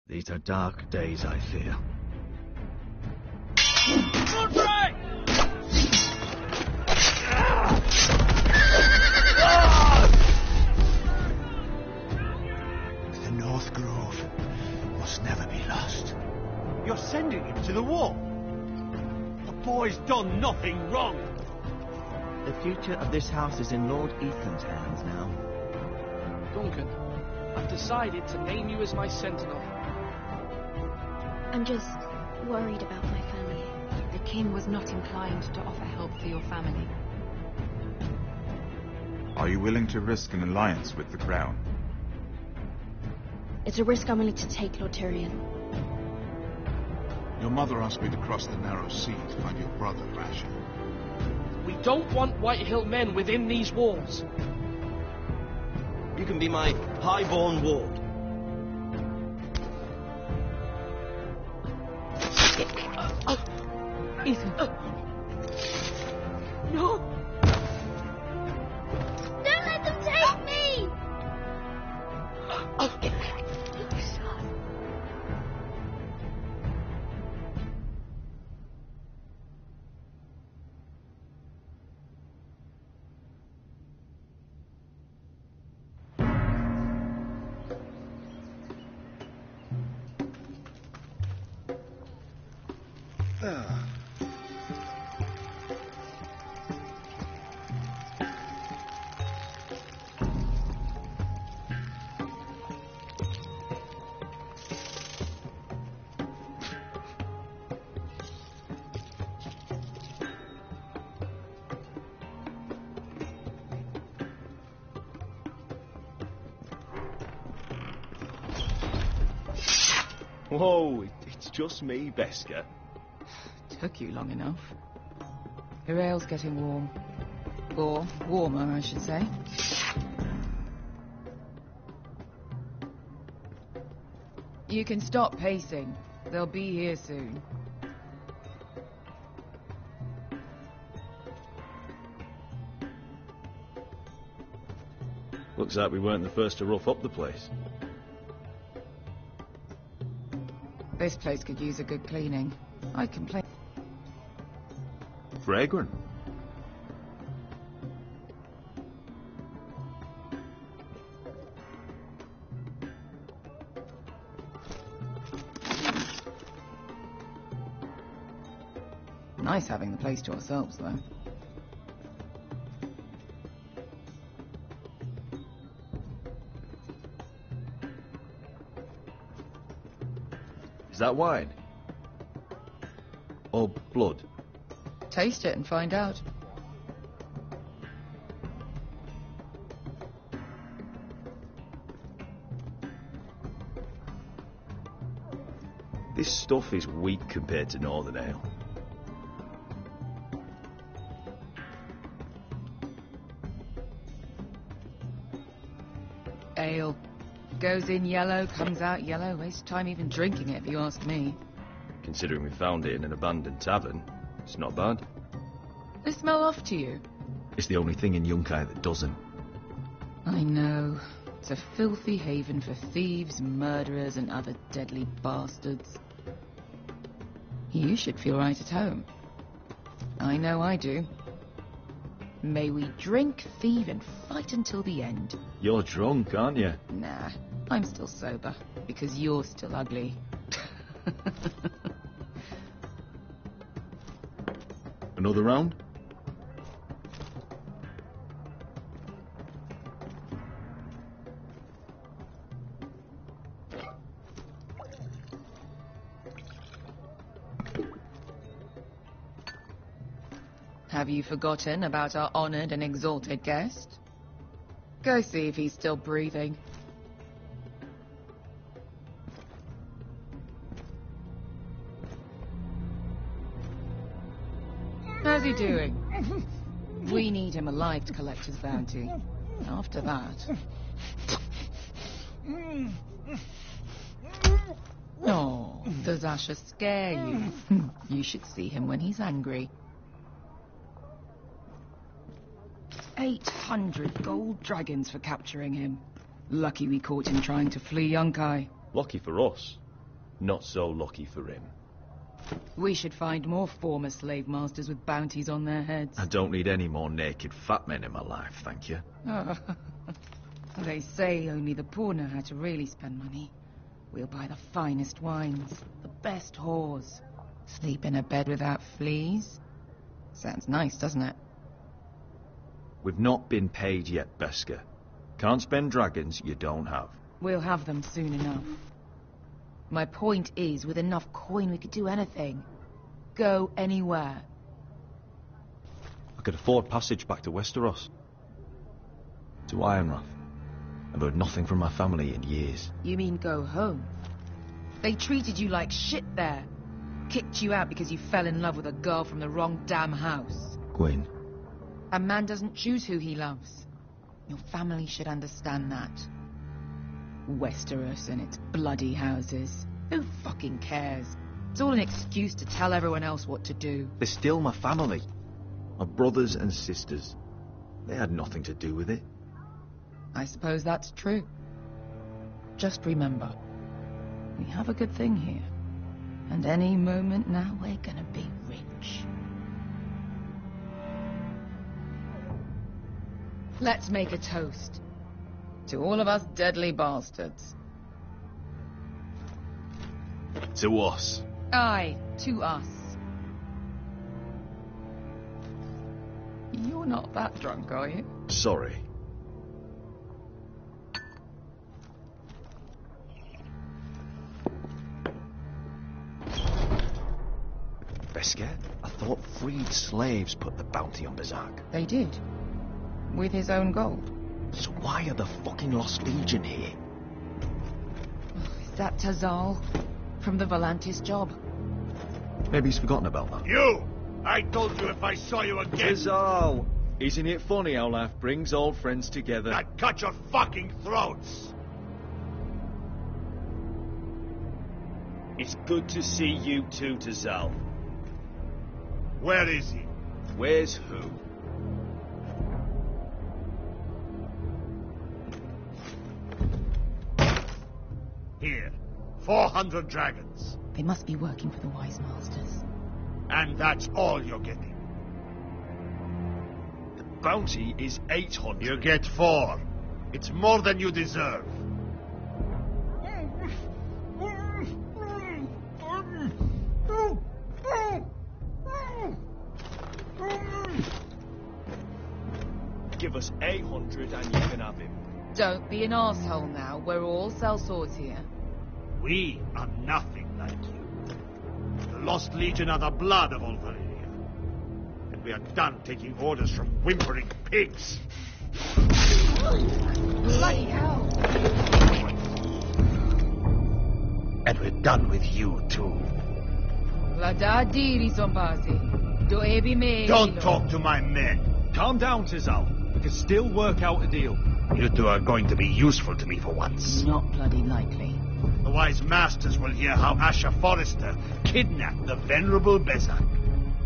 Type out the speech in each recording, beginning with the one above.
These are dark days, I fear. The North Grove must never be lost. You're sending him to the war? The boy's done nothing wrong. The future of this house is in Lord Ethan's hands now. Duncan, I've decided to name you as my sentinel. I'm just worried about my family. The king was not inclined to offer help for your family. Are you willing to risk an alliance with the Crown? It's a risk I'm willing to take, Lord Tyrion. Your mother asked me to cross the narrow sea to find your brother, Rasher. We don't want Whitehill men within these walls. You can be my highborn ward. Ethan. No! Don't let them take me! Whoa, it's just me, Beskar. Took you long enough. Your ale's getting warm. Or warmer, I should say. You can stop pacing. They'll be here soon. Looks like we weren't the first to rough up the place. This place could use a good cleaning. I'd complain. Fragrant. Nice having the place to ourselves, though. Is that wine? Or blood? Taste it and find out. This stuff is weak compared to Northern Ale. Ale. Goes in yellow, comes out yellow. Waste time even drinking it, if you ask me. Considering we found it in an abandoned tavern, it's not bad. They smell off to you. It's the only thing in Yunkai that doesn't. I know. It's a filthy haven for thieves, murderers, and other deadly bastards. You should feel right at home. I know I do. May we drink, thieve, and fight until the end. You're drunk, aren't you? Nah, I'm still sober, because you're still ugly. Another round? Have you forgotten about our honoured and exalted guest? Go see if he's still breathing. How's he doing? We need him alive to collect his bounty. After that... Oh, does Asher scare you? You should see him when he's angry. 800 gold dragons for capturing him. Lucky we caught him trying to flee Yunkai. Lucky for us. Not so lucky for him. We should find more former slave masters with bounties on their heads. I don't need any more naked fat men in my life, thank you. Oh. They say only the poor know how to really spend money. We'll buy the finest wines, the best whores. Sleep in a bed without fleas. Sounds nice, doesn't it? We've not been paid yet, Beskar. Can't spend dragons you don't have. We'll have them soon enough. My point is, with enough coin we could do anything. Go anywhere. I could afford passage back to Westeros. To Ironrath. I've heard nothing from my family in years. You mean go home? They treated you like shit there. Kicked you out because you fell in love with a girl from the wrong damn house. Gwyn. A man doesn't choose who he loves. Your family should understand that. Westeros and its bloody houses. Who fucking cares? It's all an excuse to tell everyone else what to do. They're still my family. My brothers and sisters. They had nothing to do with it. I suppose that's true. Just remember, we have a good thing here. And any moment now we're gonna be rich. Let's make a toast. To all of us deadly bastards. To us. Aye, to us. You're not that drunk, are you? Sorry. Beskar, I thought freed slaves put the bounty on Berserk. They did. With his own gold. So why are the fucking Lost Legion here? Is that Tazal? From the Volantis job? Maybe he's forgotten about that. You! I told you if I saw you again... Tazal! Isn't it funny how life brings old friends together? I'd cut your fucking throats! It's good to see you too, Tazal. Where is he? Where's who? Here. 400 dragons. They must be working for the Wise Masters. And that's all you're getting. The bounty is 800. You get 4. It's more than you deserve. Give us 800 and you can have him. Don't be an arsehole now. We're all sellswords here. We are nothing like you. The Lost Legion are the blood of all Valyria. And we are done taking orders from whimpering pigs. Bloody hell! And we're done with you, too. Don't talk to my men. Calm down, Tazal. We can still work out a deal. You two are going to be useful to me for once. Not bloody likely. The Wise Masters will hear how Asher Forrester kidnapped the venerable Bezak.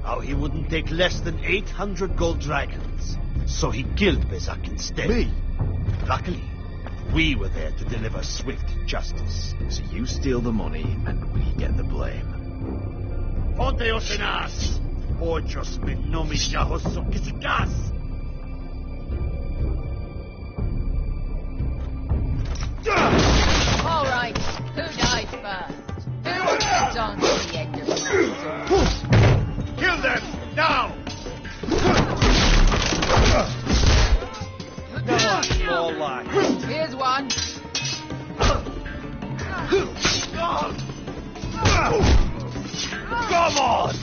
How he wouldn't take less than 800 gold dragons. So he killed Bezak instead. Me? Luckily, we were there to deliver swift justice. So you steal the money and we get the blame. Ponteos en as! Ojos me nomis yahoso kisikas! All right, who died first? Who wants to dance to the end of the night? Kill them! Now! More like. Here's one. Come on!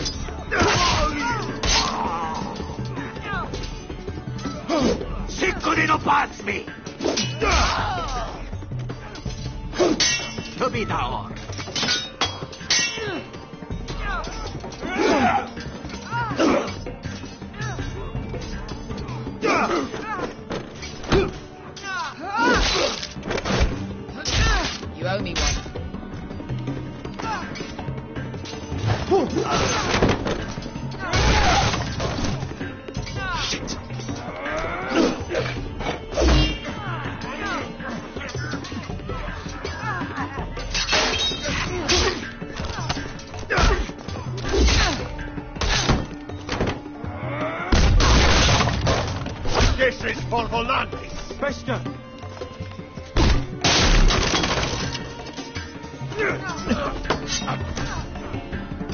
Cinco di no pasmi! To be down. You owe me one. Shit. for Volantis! Beskar!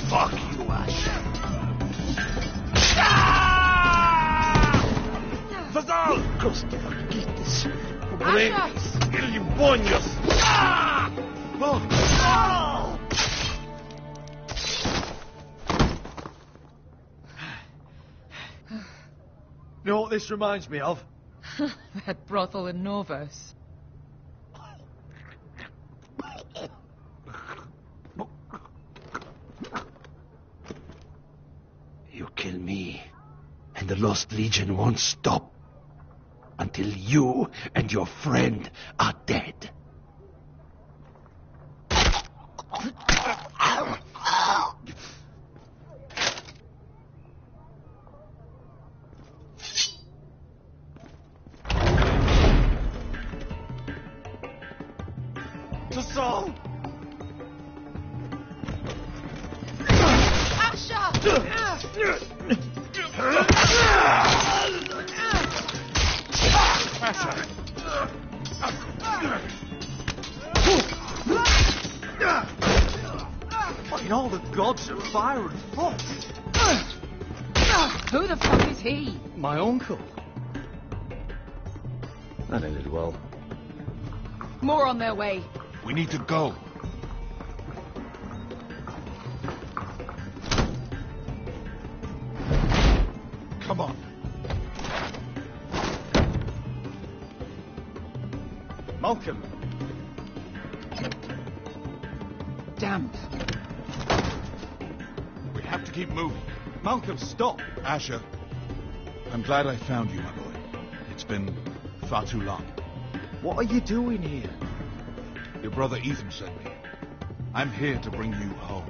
Fuck you, Ash. Fazal! Costa Forgites! Pobrenis! Ilimbonios! You know what this reminds me of? That brothel in Novos. You kill me, and the Lost Legion won't stop until you and your friend are dead. Tassal! Fighting all the gods of fire and frost. Who the fuck is he? My uncle. That ended well. More on their way. We need to go. Come on. Malcolm. Damp. We have to keep moving. Malcolm, stop. Asher, I'm glad I found you, my boy. It's been far too long. What are you doing here? Your brother Ethan sent me. I'm here to bring you home.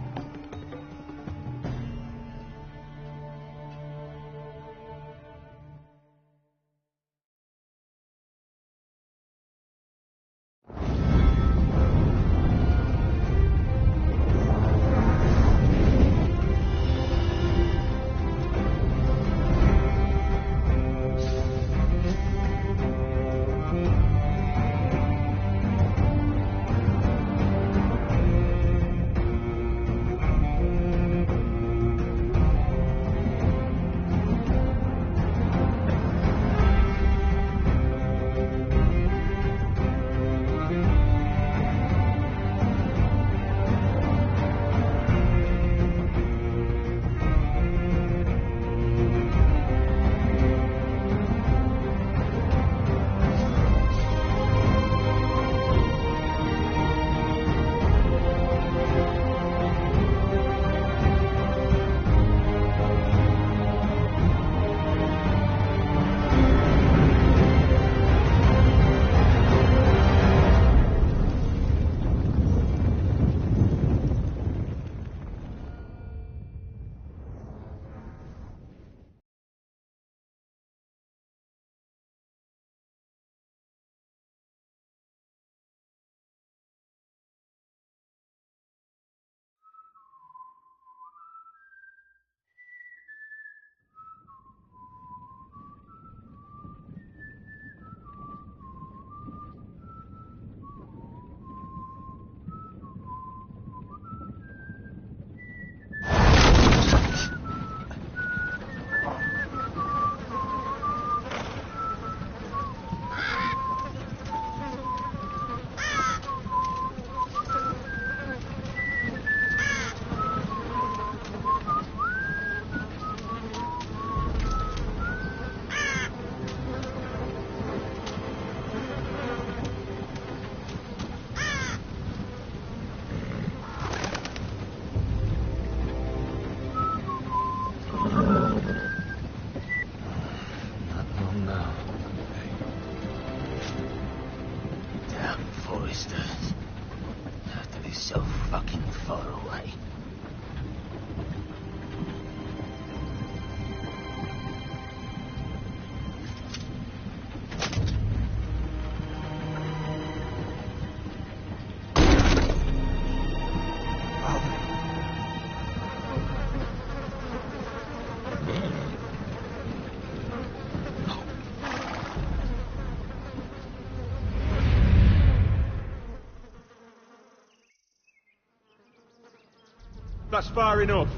That's far enough.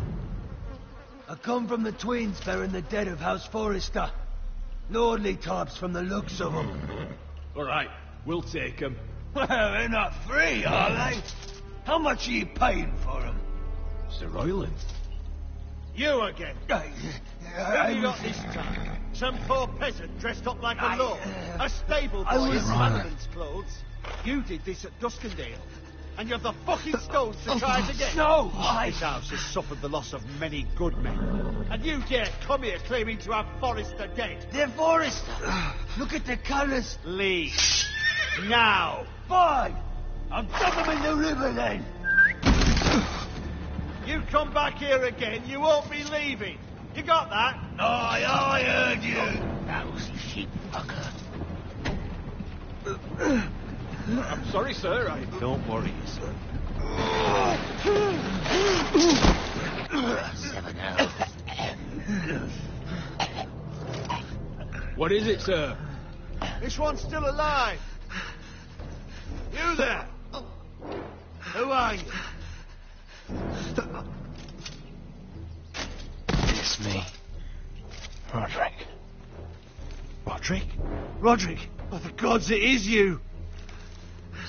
I come from the twins bearing the dead of House Forrester. Lordly types from the looks of them. All right, we'll take them. Well, they're not free, are they? How much are you paying for them? Sir Royland. You again. Who you got this time? Some poor peasant dressed up like a lord. A stable boy in Sullivan's clothes. You did this at Duskendale. And you have the fucking stones to try it again. No, This house has suffered the loss of many good men. And you dare come here claiming to have Forrester dead. They're Forrester. Look at the colours. Leave. Now. Fine. I'll dump them in the river then. You come back here again, you won't be leaving. You got that? I heard you. Lousy sheep fucker. I'm sorry, sir. Don't worry, sir. 7 hours. What is it, sir? This one's still alive. You there? Who are you? It's me. Roderick. Roderick? Roderick? Oh, the gods, it is you.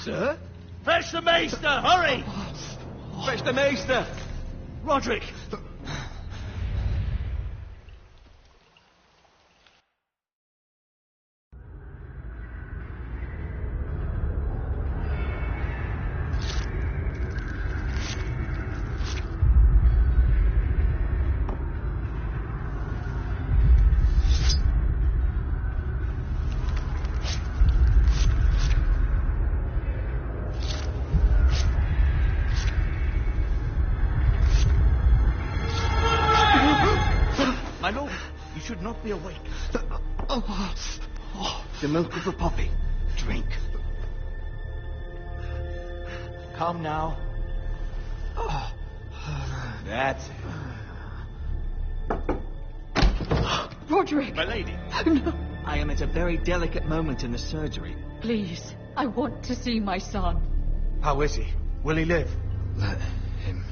Sir? Fetch the maester, hurry! Fetch the maester! Roderick! My lord, you should not be awake. The milk of the poppy. Drink. Come now. That's it. Roderick! My lady. No. I am at a very delicate moment in the surgery. Please, I want to see my son. How is he? Will he live? Let him.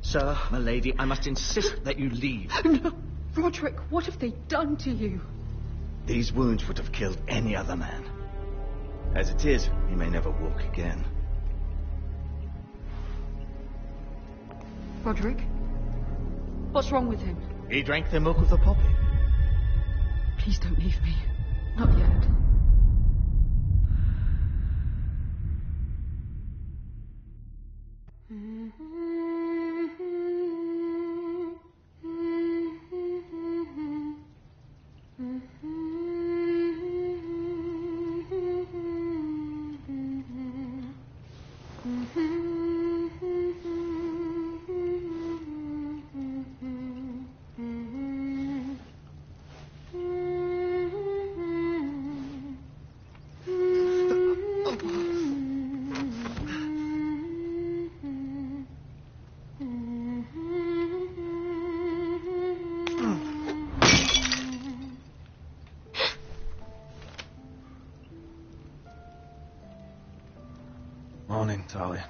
Sir, my lady, I must insist that you leave. No. Roderick, what have they done to you? These wounds would have killed any other man. As it is, he may never walk again. Roderick? What's wrong with him? He drank the milk of the poppy. Please don't leave me. Not yet. Morning, Talia.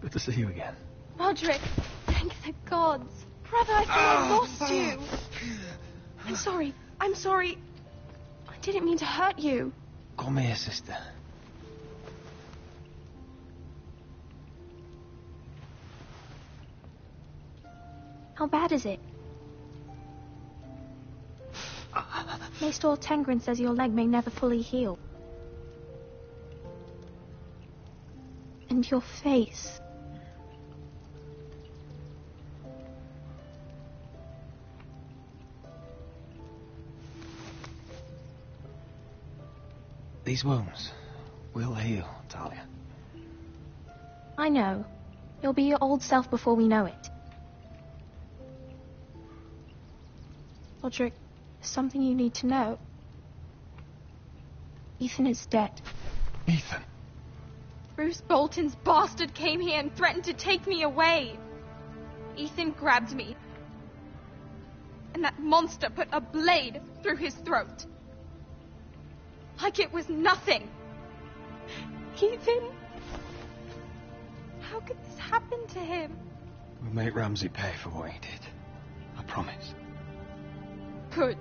Good to see you again. Roderick, thank the gods. Brother, I thought I lost you. I'm sorry. I didn't mean to hurt you. Come here, sister. How bad is it? Maester Tengrin says your leg may never fully heal. And your face. These wounds will heal, Talia. I know. You'll be your old self before we know it. Roderick, there's something you need to know. Ethan is dead. Ethan? Bruce Bolton's bastard came here and threatened to take me away. Ethan grabbed me. And that monster put a blade through his throat. Like it was nothing. Ethan... could this happen to him? We'll make Ramsay pay for what he did. I promise. Good.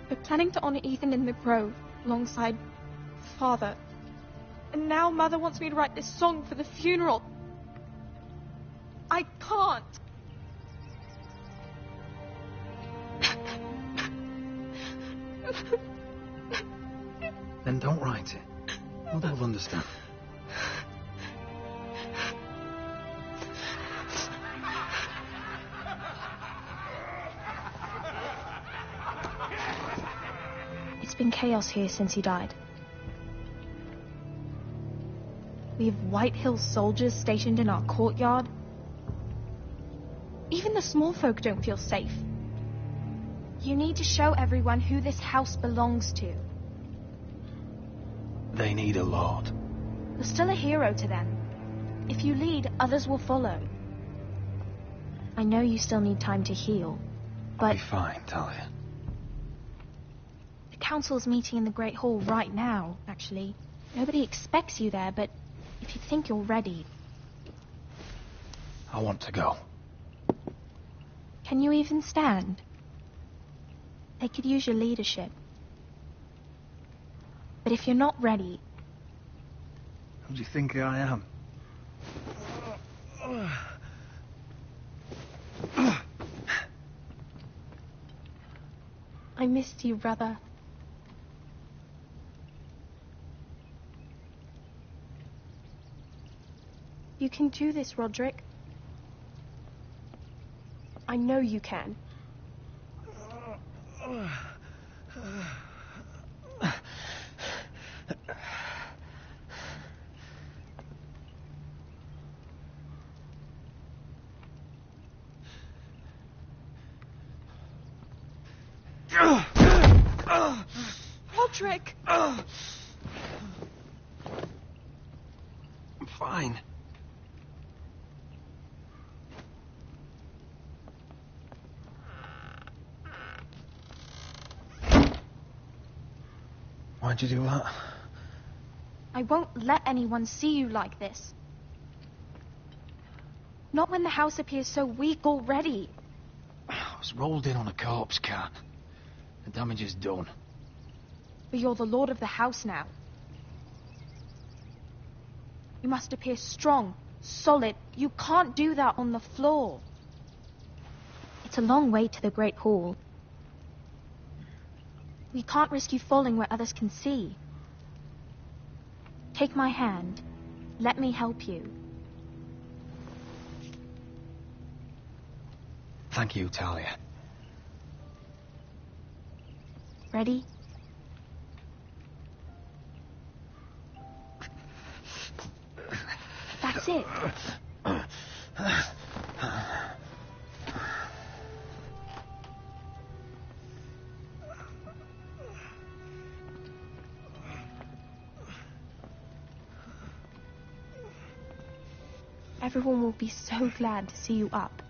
We're planning to honor Ethan in the Grove, alongside Father. And now Mother wants me to write this song for the funeral. I can't. Then don't write it. Mother will understand. It's been chaos here since he died. We have White Hill soldiers stationed in our courtyard. Even the small folk don't feel safe. You need to show everyone who this house belongs to. They need a lord. You're still a hero to them. If you lead, others will follow. I know you still need time to heal, but... I'll be fine, Talia. The council's meeting in the Great Hall right now, actually. Nobody expects you there, but if you think you're ready... I want to go. Can you even stand? They could use your leadership. But if you're not ready... Who do you think I am? I missed you, brother. You can do this, Roderick. I know you can. Roderick! I'm fine. Why'd you do that? I won't let anyone see you like this. Not when the house appears so weak already. I was rolled in on a corpse cart. The damage is done. But you're the lord of the house now. You must appear strong, solid. You can't do that on the floor. It's a long way to the Great Hall. We can't risk you falling where others can see. Take my hand. Let me help you. Thank you, Talia. Ready? That's it. Everyone will be so glad to see you up.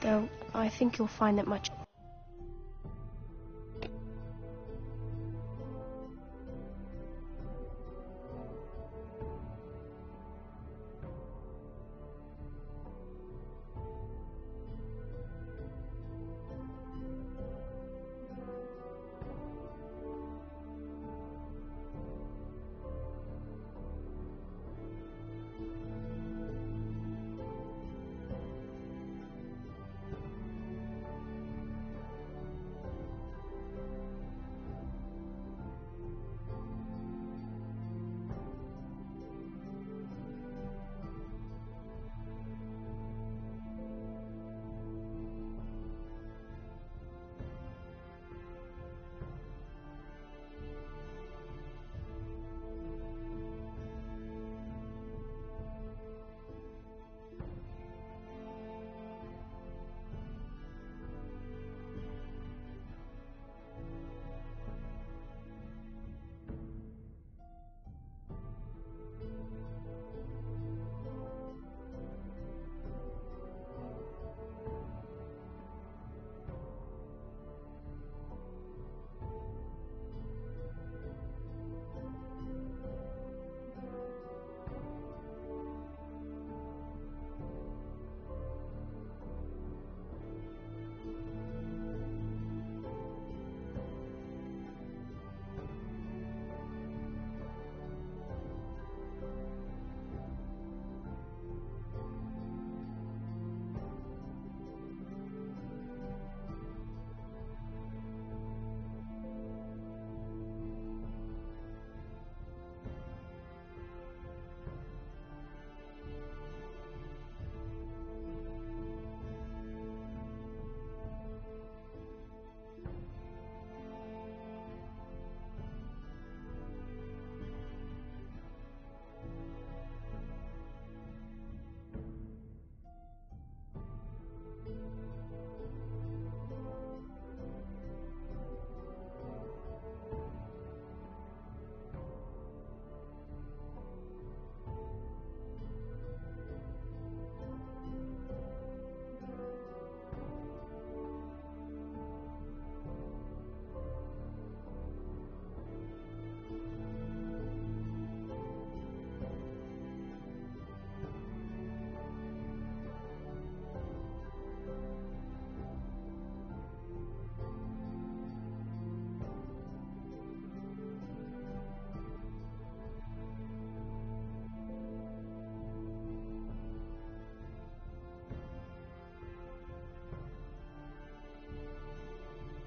Though, I think you'll find that much...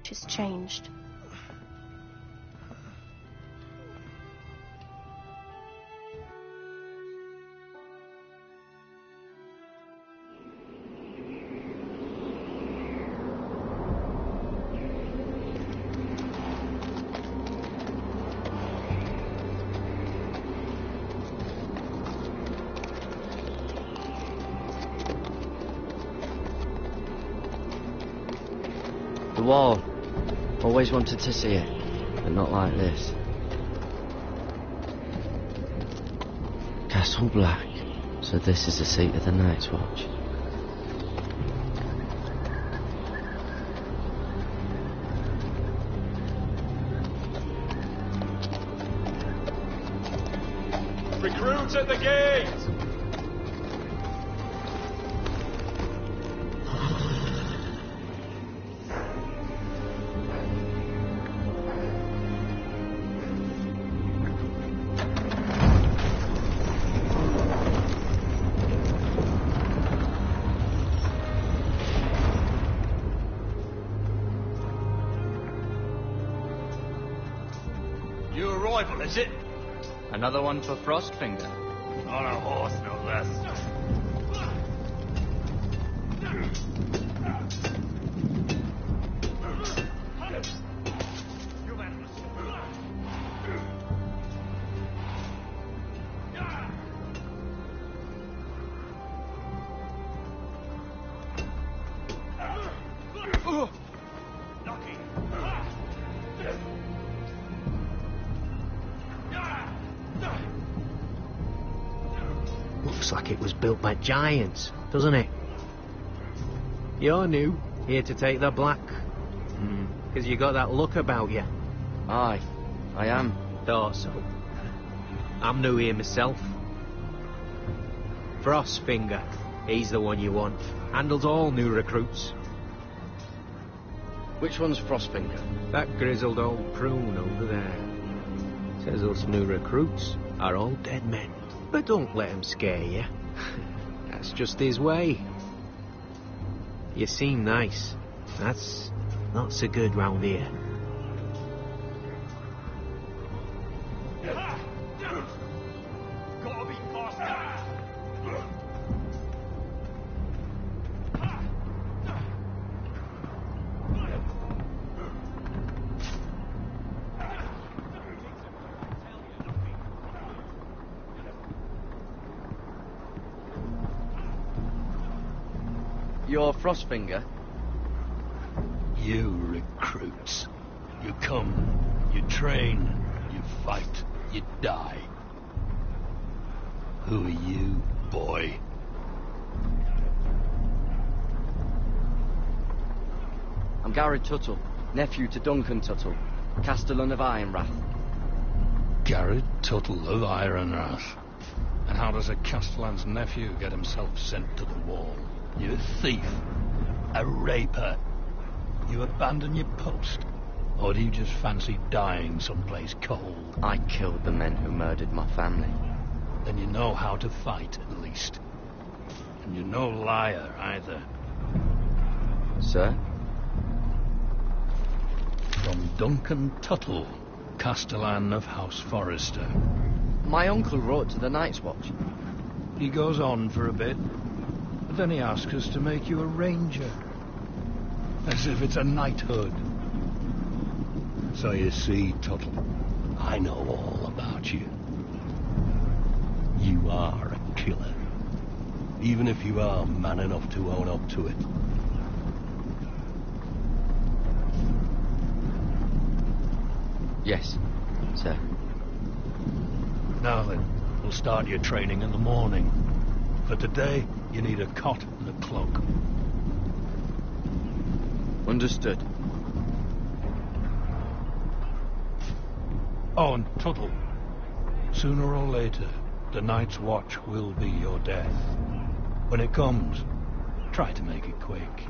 much has changed. The wall. Always wanted to see it, but not like this. Castle Black. So this is the seat of the Night's Watch. Recruits at the gate! New arrival, is it? Another one for Frostfinger. On a horse, no less. Looks like it was built by giants, doesn't it? You're new, here to take the black. Because you got that look about you. Aye, I am. Thought so. I'm new here myself. Frostfinger, he's the one you want. Handles all new recruits. Which one's Frostfinger? That grizzled old prune over there. Says us new recruits are all dead men. But don't let him scare you. That's just his way. You seem nice. That's not so good round here. Gotta be faster. You're Frostfinger? You recruits. You come, you train, you fight, you die. Who are you, boy? I'm Garrett Tuttle, nephew to Duncan Tuttle, Castellan of Ironrath. Garrett Tuttle of Ironrath. And how does a Castellan's nephew get himself sent to the wall? You a thief, a raper. You abandon your post, or do you just fancy dying someplace cold? I killed the men who murdered my family. Then you know how to fight, at least. And you're no liar, either. Sir? From Duncan Tuttle, Castellan of House Forrester. My uncle wrote to the Night's Watch. He goes on for a bit, but then he asks us to make you a ranger. As if it's a knighthood. So you see, Tuttle, I know all about you. You are a killer. Even if you are man enough to own up to it. Yes, sir. Now then, we'll start your training in the morning. For today, you need a cot and a cloak. Understood. Oh, and Tuttle, sooner or later, the Night's Watch will be your death. When it comes, try to make it quick.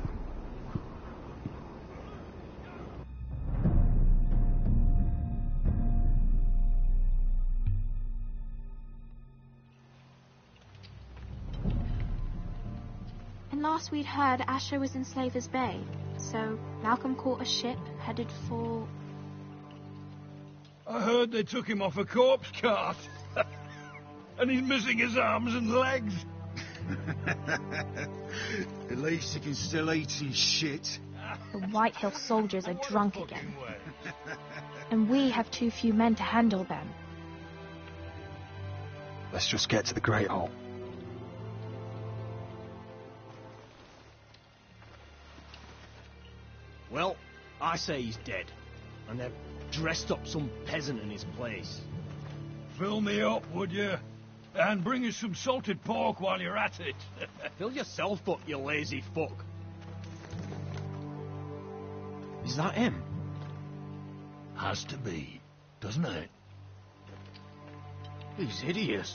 And last we'd heard, Asher was in Slaver's Bay. So Malcolm caught a ship headed for... I heard they took him off a corpse cart. And he's missing his arms and legs. At least he can still eat his shit. The Whitehill soldiers are drunk again. And we have too few men to handle them. Let's just get to the Great Hall. Well, I say he's dead. And they've dressed up some peasant in his place. Fill me up, would you? And bring us some salted pork while you're at it. Fill yourself up, you lazy fuck. Is that him? Has to be, doesn't it? He's hideous.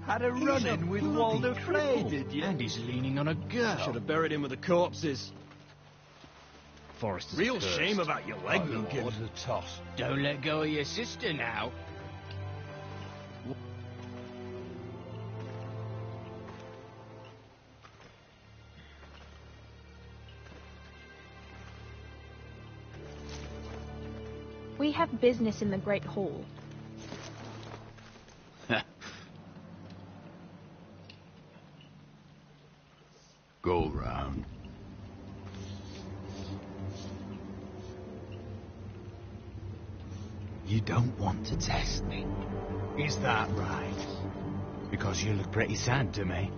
Had a run-in with Walder Frey, did you? And he's leaning on a girl. Should have buried him with the corpses. Forrester's Real cursed. shame about your leg, I'll my give lord. it a toss. Don't let go of your sister now. We have business in the Great Hall. Go round. You don't want to test me. Is that right? Because you look pretty sad to me.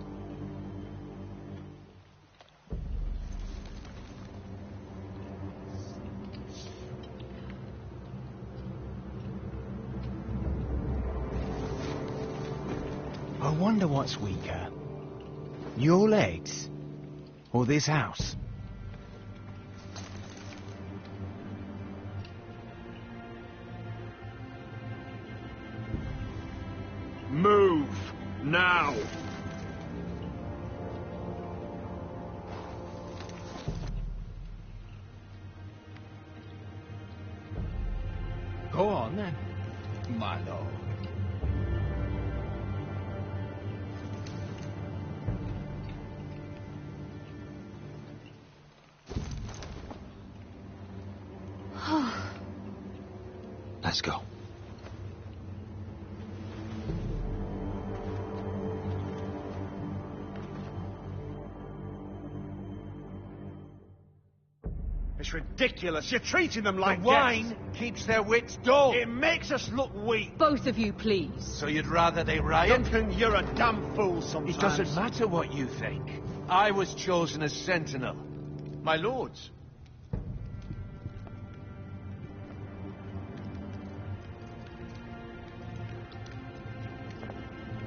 I wonder what's weaker. Your legs? Or this house? Move! Now! Go on then, my lord. Let's go. It's ridiculous. You're treating them like The wine keeps their wits dull. It makes us look weak. Both of you, please. So you'd rather they riot? Duncan, you're a damn fool sometimes. It doesn't matter what you think. I was chosen as sentinel. My lords.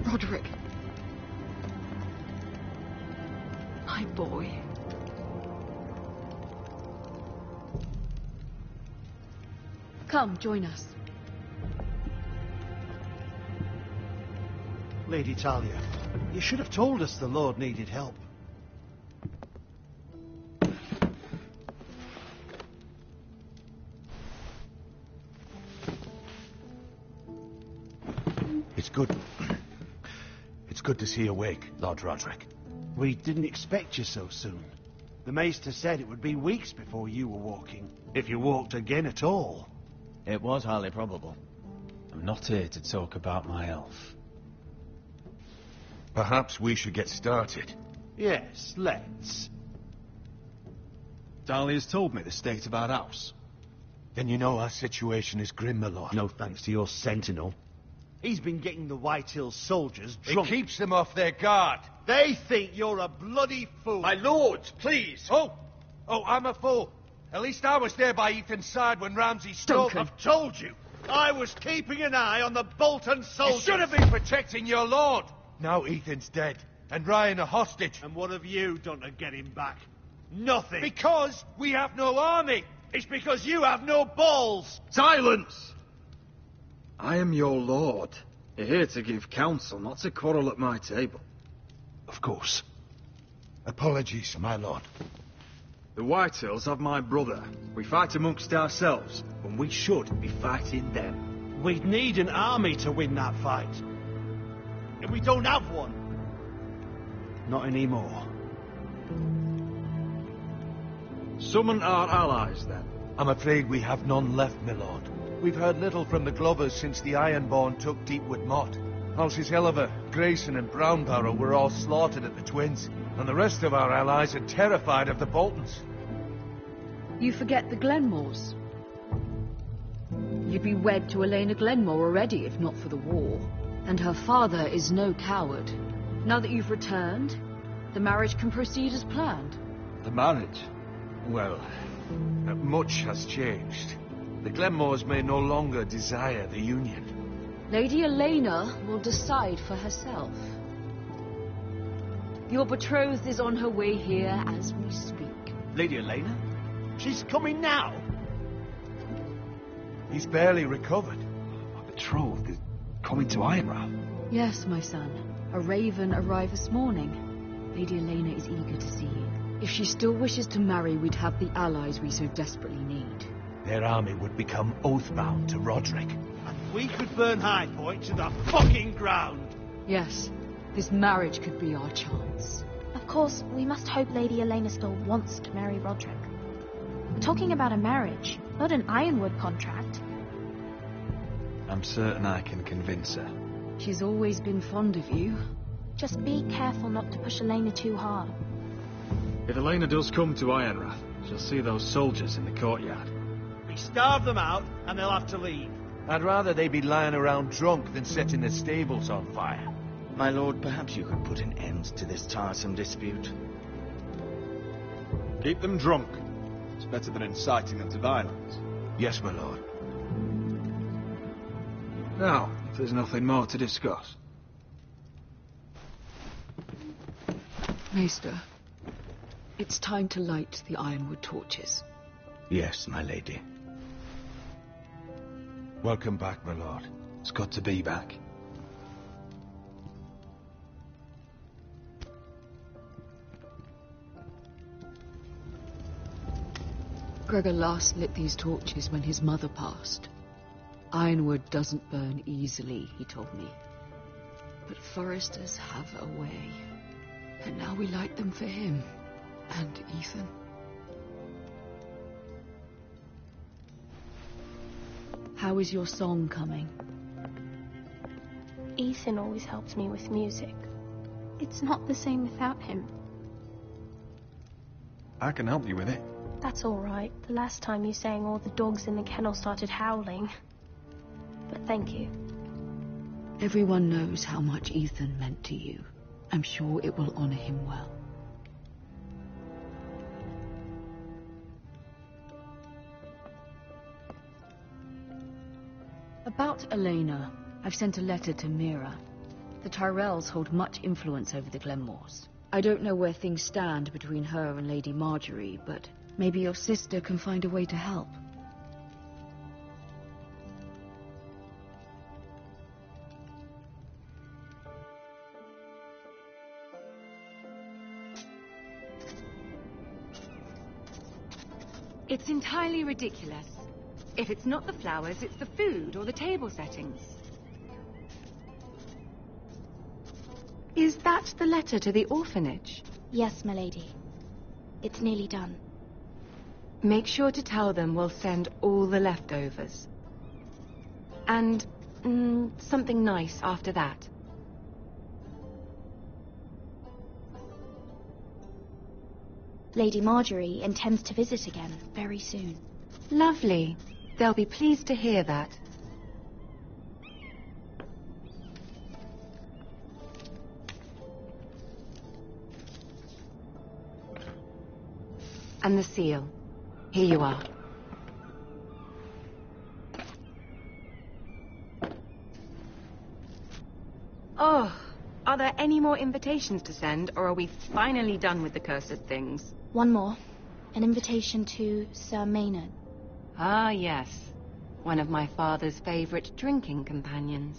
Roderick. My boy. Come, join us. Lady Talia, you should have told us the Lord needed help. It's good. It's good to see you awake, Lord Roderick. We didn't expect you so soon. The Maester said it would be weeks before you were walking, if you walked again at all. It was highly probable. I'm not here to talk about my elf. Perhaps we should get started. Yes, let's. Dahlia's told me the state of our house. Then you know our situation is grim, my lord. No thanks to your sentinel. He's been getting the Whitehill soldiers drunk. It keeps them off their guard. They think you're a bloody fool. My lords, please. Oh, I'm a fool. At least I was there by Ethan's side when Ramsay stole... I've told you. I was keeping an eye on the Bolton soldiers. You should have been protecting your lord. Now Ethan's dead, and Ryan a hostage. And what have you done to get him back? Nothing. Because we have no army. It's because you have no balls. Silence! I am your lord. You're here to give counsel, not to quarrel at my table. Of course. Apologies, my lord. The Whitehills have my brother. We fight amongst ourselves, when we should be fighting them. We'd need an army to win that fight. And we don't have one. Not anymore. Summon our allies, then. I'm afraid we have none left, my lord. We've heard little from the Glovers since the Ironborn took Deepwood Motte. Houses Helliver, Grayson and Brownbarrow were all slaughtered at the Twins, and the rest of our allies are terrified of the Boltons. You forget the Glenmores. You'd be wed to Elena Glenmore already if not for the war. And her father is no coward. Now that you've returned, the marriage can proceed as planned. The marriage? Well, much has changed. The Glenmores may no longer desire the union. Lady Elena will decide for herself. Your betrothed is on her way here as we speak. Lady Elena? She's coming now? He's barely recovered. My betrothed is coming to Ironrath. Yes, my son. A raven arrived this morning. Lady Elena is eager to see you. If she still wishes to marry, we'd have the allies we so desperately need. Their army would become oathbound to Roderick. And we could burn High Point to the fucking ground. Yes, this marriage could be our chance. Of course, we must hope Lady Elena still wants to marry Roderick. We're talking about a marriage, not an Ironwood contract. I'm certain I can convince her. She's always been fond of you. Just be careful not to push Elena too hard. If Elena does come to Ironrath, she'll see those soldiers in the courtyard. We starve them out, and they'll have to leave. I'd rather they be lying around drunk than setting the stables on fire. My lord, perhaps you could put an end to this tiresome dispute. Keep them drunk. It's better than inciting them to violence. Yes, my lord. Now, if there's nothing more to discuss. Maester, it's time to light the Ironwood torches. Yes, my lady. Welcome back, my lord. It's good to be back. Gregor last lit these torches when his mother passed. Ironwood doesn't burn easily, he told me. But foresters have a way. And now we light them for him. And Ethan. How is your song coming? Ethan always helps me with music. It's not the same without him. I can help you with it. That's all right. The last time you sang, all the dogs in the kennel started howling. But thank you. Everyone knows how much Ethan meant to you. I'm sure it will honor him well. About Elena, I've sent a letter to Mira. The Tyrells hold much influence over the Glenmores. I don't know where things stand between her and Lady Marjorie, but maybe your sister can find a way to help. It's entirely ridiculous. If it's not the flowers, it's the food or the table settings. Is that the letter to the orphanage? Yes, my lady. It's nearly done. Make sure to tell them we'll send all the leftovers. And something nice after that. Lady Marjorie intends to visit again very soon. Lovely. They'll be pleased to hear that. And the seal. Here you are. Oh, are there any more invitations to send, or are we finally done with the cursed things? One more. An invitation to Sir Maynard. Ah, yes. One of my father's favorite drinking companions.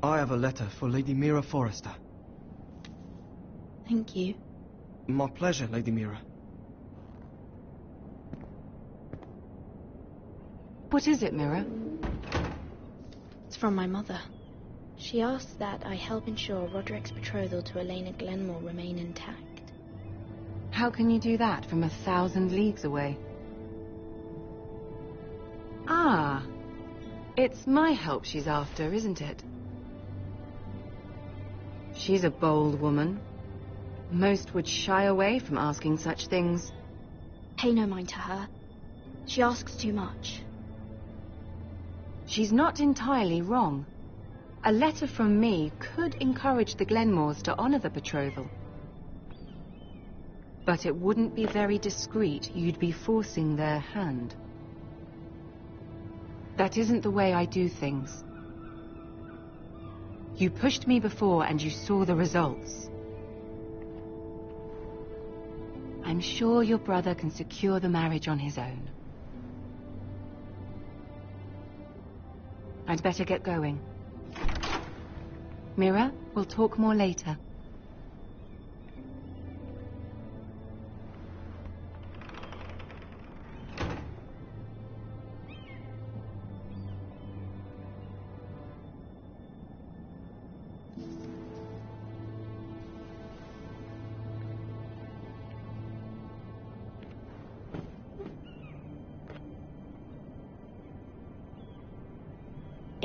I have a letter for Lady Mira Forrester. Thank you. My pleasure, Lady Mira. What is it, Mira? It's from my mother. She asks that I help ensure Roderick's betrothal to Elena Glenmore remain intact. How can you do that from 1,000 leagues away? Ah, it's my help she's after, isn't it? She's a bold woman. Most would shy away from asking such things. Pay no mind to her. She asks too much. She's not entirely wrong. A letter from me could encourage the Glenmores to honor the betrothal. But it wouldn't be very discreet. You'd be forcing their hand. That isn't the way I do things. You pushed me before and you saw the results. I'm sure your brother can secure the marriage on his own. I'd better get going. Mira, we'll talk more later.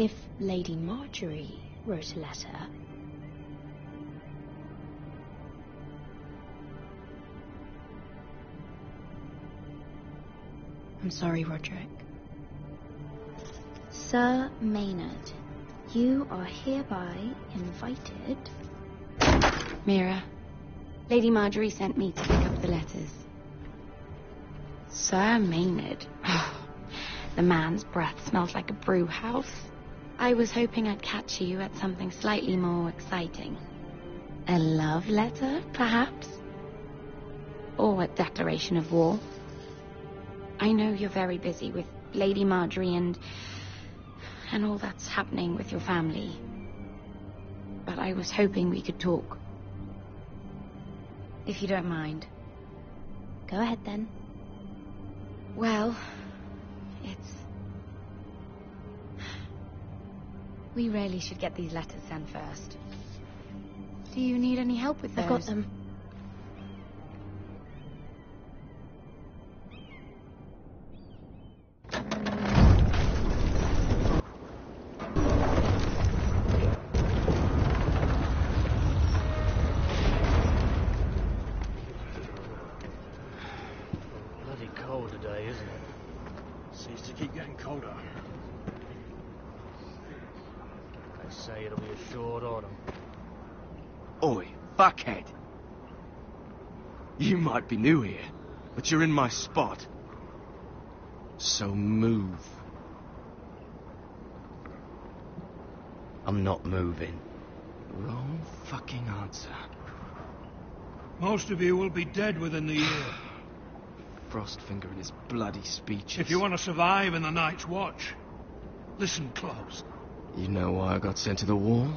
If Lady Marjorie wrote a letter... I'm sorry, Roderick. Sir Maynard, you are hereby invited... Mira, Lady Marjorie sent me to pick up the letters. Sir Maynard? The man's breath smells like a brew house. I was hoping I'd catch you at something slightly more exciting. A love letter, perhaps? Or a declaration of war? I know you're very busy with Lady Marjorie and all that's happening with your family. But I was hoping we could talk. If you don't mind. Go ahead, then. Well, we really should get these letters sent first. Do you need any help with those? I've got them. Bloody cold today, isn't it? Seems to keep getting colder. They say it'll be a short autumn. Oi, fuckhead. You might be new here, but you're in my spot. So move. I'm not moving. Wrong fucking answer. Most of you will be dead within the year. Frostfinger and his bloody speeches. If you want to survive in the Night's Watch, listen close. You know why I got sent to the wall?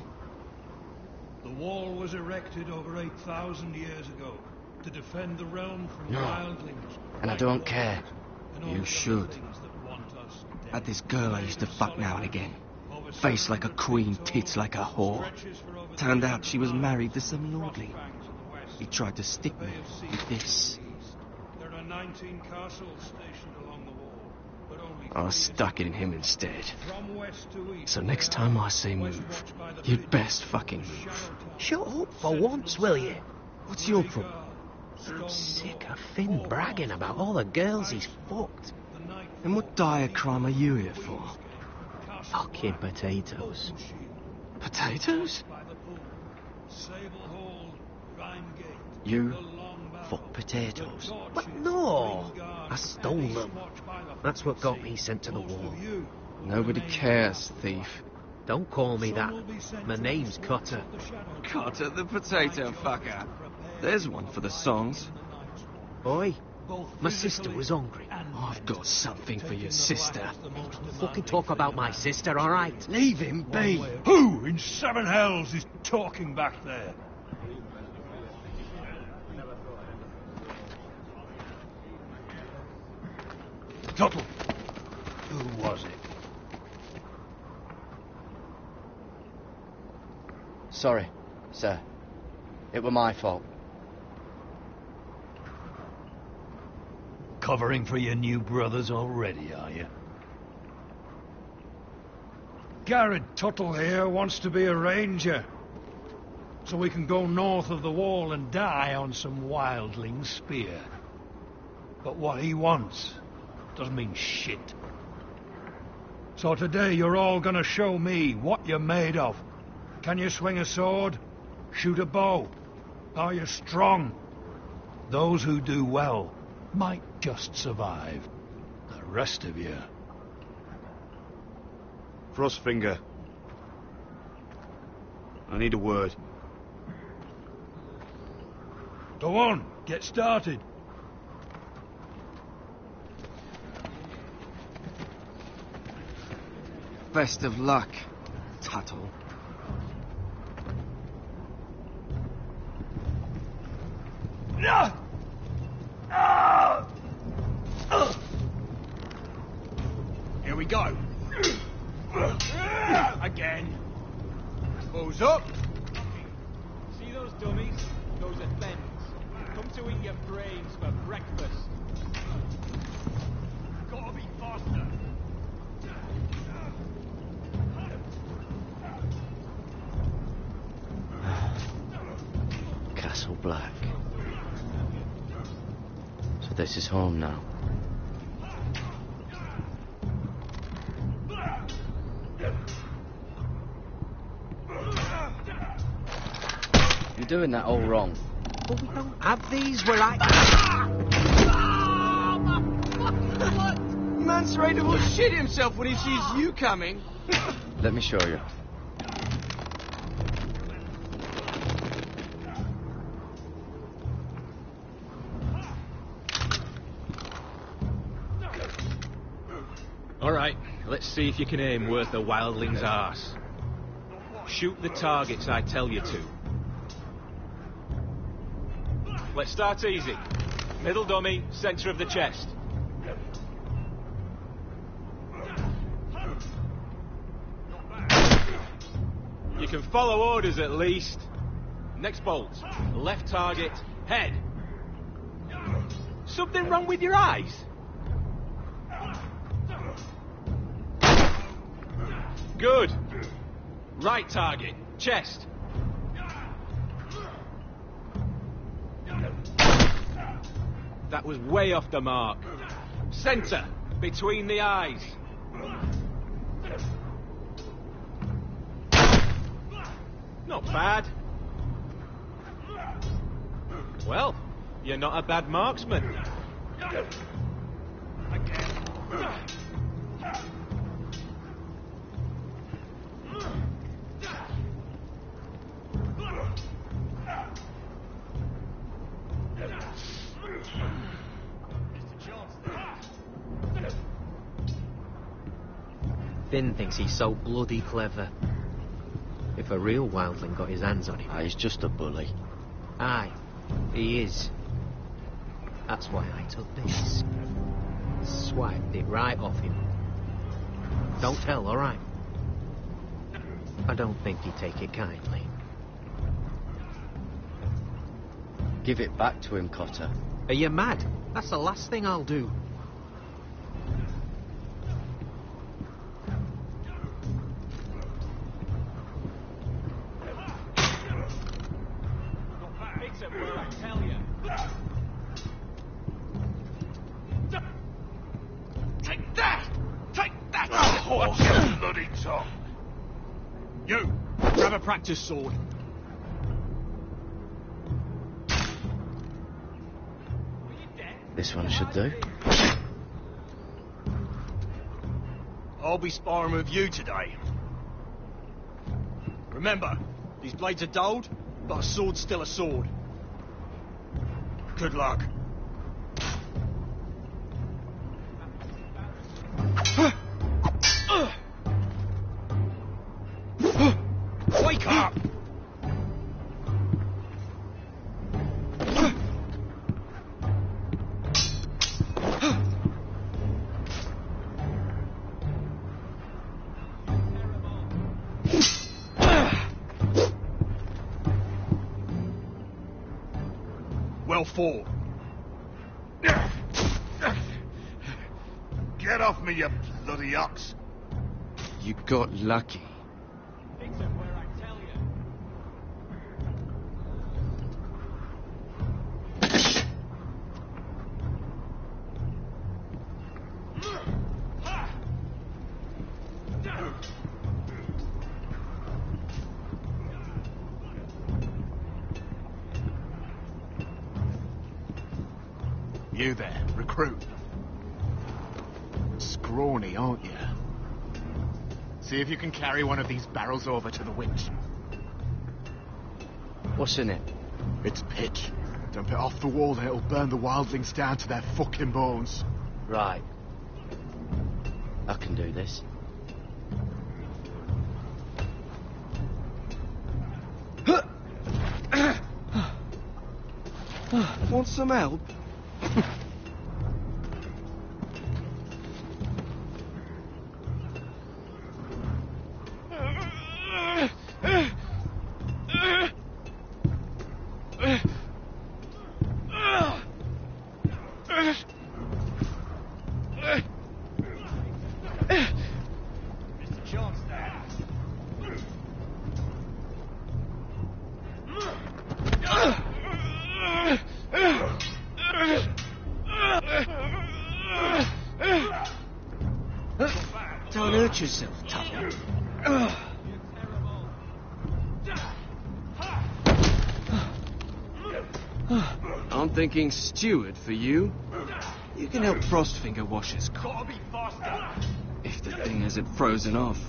The wall was erected over 8,000 years ago to defend the realm from wildlings. And I don't care. You should. Had this girl I used to fuck now and again. Face like a queen, tits like a whore. Turned out she was married to some lordly. He tried to stick me with this. There are 19 castles stationed along the wall, but only I stuck it in him instead. So next time I say move, you'd best fucking move. Shut up for once, will you? What's your problem? I'm sick of Finn bragging about all the girls he's fucked. And what dire crime are you here for? Fucking potatoes. Potatoes? You fuck potatoes? But no! I stole them. That's what got me sent to the wall. Nobody cares, thief. Don't call me that. My name's Cutter. Cutter the potato fucker. There's one for the songs. Oi, my sister was hungry. I've got something for your sister. Fucking talk about my sister, alright? Leave him be. Who in seven hells is talking back there? Tuttle! Who was it? Sorry, sir. It were my fault. Covering for your new brothers already, are you? Garrett Tuttle here wants to be a ranger. So we can go north of the wall and die on some wildling spear. But what he wants doesn't mean shit. So today you're all gonna show me what you're made of. Can you swing a sword? Shoot a bow? Are you strong? Those who do well might just survive. The rest of you... Frostfinger. I need a word. Go on, get started. Best of luck, Tuttle. Here we go. Again. Balls up. See those dummies? Those are thens. Come to eat your brains for breakfast. Gotta be faster. Castle Black. So this is home now. You're doing that all wrong. But we don't have these where I... Man's ready to shit himself when he sees you coming. Let me show you. All right, let's see if you can aim worth a wildling's arse. Shoot the targets I tell you to. Let's start easy. Middle dummy, centre of the chest. You can follow orders at least. Next bolt. Left target, head. Something wrong with your eyes? Good. Right target, chest. That was way off the mark. Centre, between the eyes. Not bad. Well, you're not a bad marksman. Finn thinks he's so bloody clever. If a real wildling got his hands on him... He's just a bully. Aye, he is. That's why I took this. Swiped it right off him. Don't tell, all right? I don't think he'd take it kindly. Give it back to him, Cotter. Are you mad? That's the last thing I'll do. Take that! Take that! Oh, watch your bloody tongue! You! Grab a practice sword. This one should do. I'll be sparring with you today. Remember, these blades are dulled, but a sword's still a sword. Good luck. Wake up! yourself for? Get off me, you bloody ox! You got lucky. You there, recruit. Scrawny, aren't you? See if you can carry one of these barrels over to the winch. What's in it? It's pitch. Dump it off the wall, then it'll burn the wildlings down to their fucking bones. Right. I can do this. Want some help? Don't hurt yourself, Tuttle. I'm thinking steward for you. You can help Frostfinger wash his car. If the thing hasn't frozen off.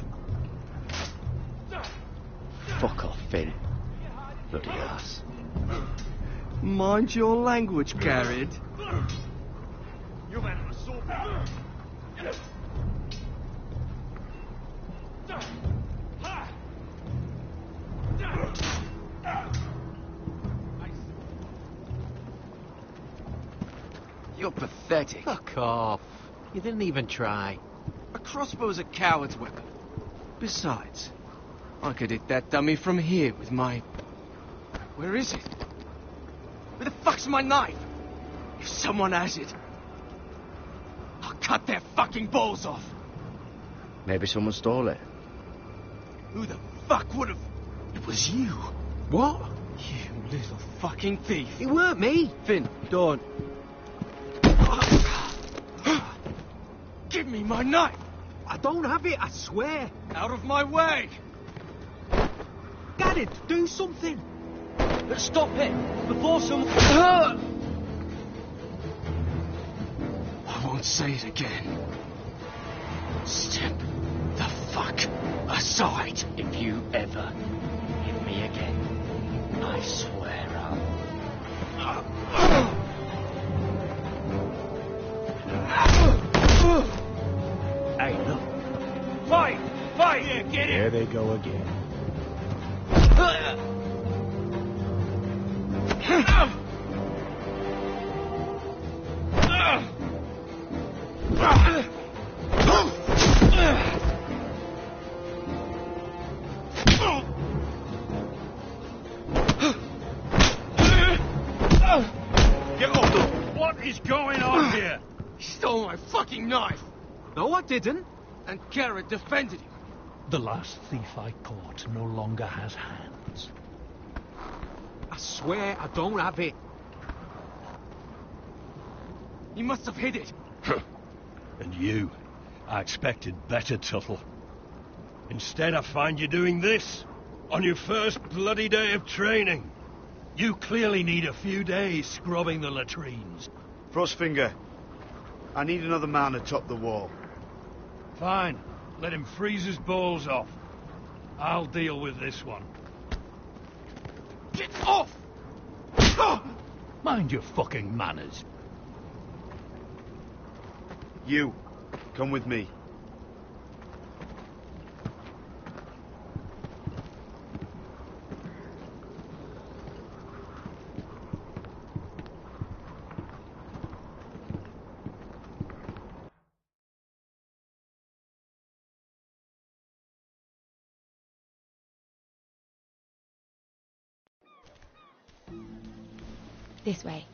Fuck off, Finn. Bloody ass. Mind your language, Garrett. You've had an assault. You're pathetic. Fuck off. You didn't even try. A crossbow's a coward's weapon. Besides, I could hit that dummy from here with my... Where is it? Where the fuck's my knife? If someone has it, I'll cut their fucking balls off. Maybe someone stole it. Who the fuck would have... It was you. What? You little fucking thief. It weren't me. Finn, don't. Give me my knife. I don't have it, I swear. Out of my way. Garrett, do something. Let's stop it before someone... I won't say it again. Step the fuck aside. If you ever hit me again, I swear I'll... Hey, look. Fight! Fight! Yeah, get it! There they go again. Get off! What is going on here? He stole my fucking knife. No, I didn't. And Garrett defended him. The last thief I caught no longer has hands. I swear I don't have it. He must have hid it. And you? I expected better, Tuttle. Instead, I find you doing this on your first bloody day of training. You clearly need a few days scrubbing the latrines. Frostfinger, I need another man atop the wall. Fine. Let him freeze his balls off. I'll deal with this one. Get off! Mind your fucking manners. You, come with me. This way.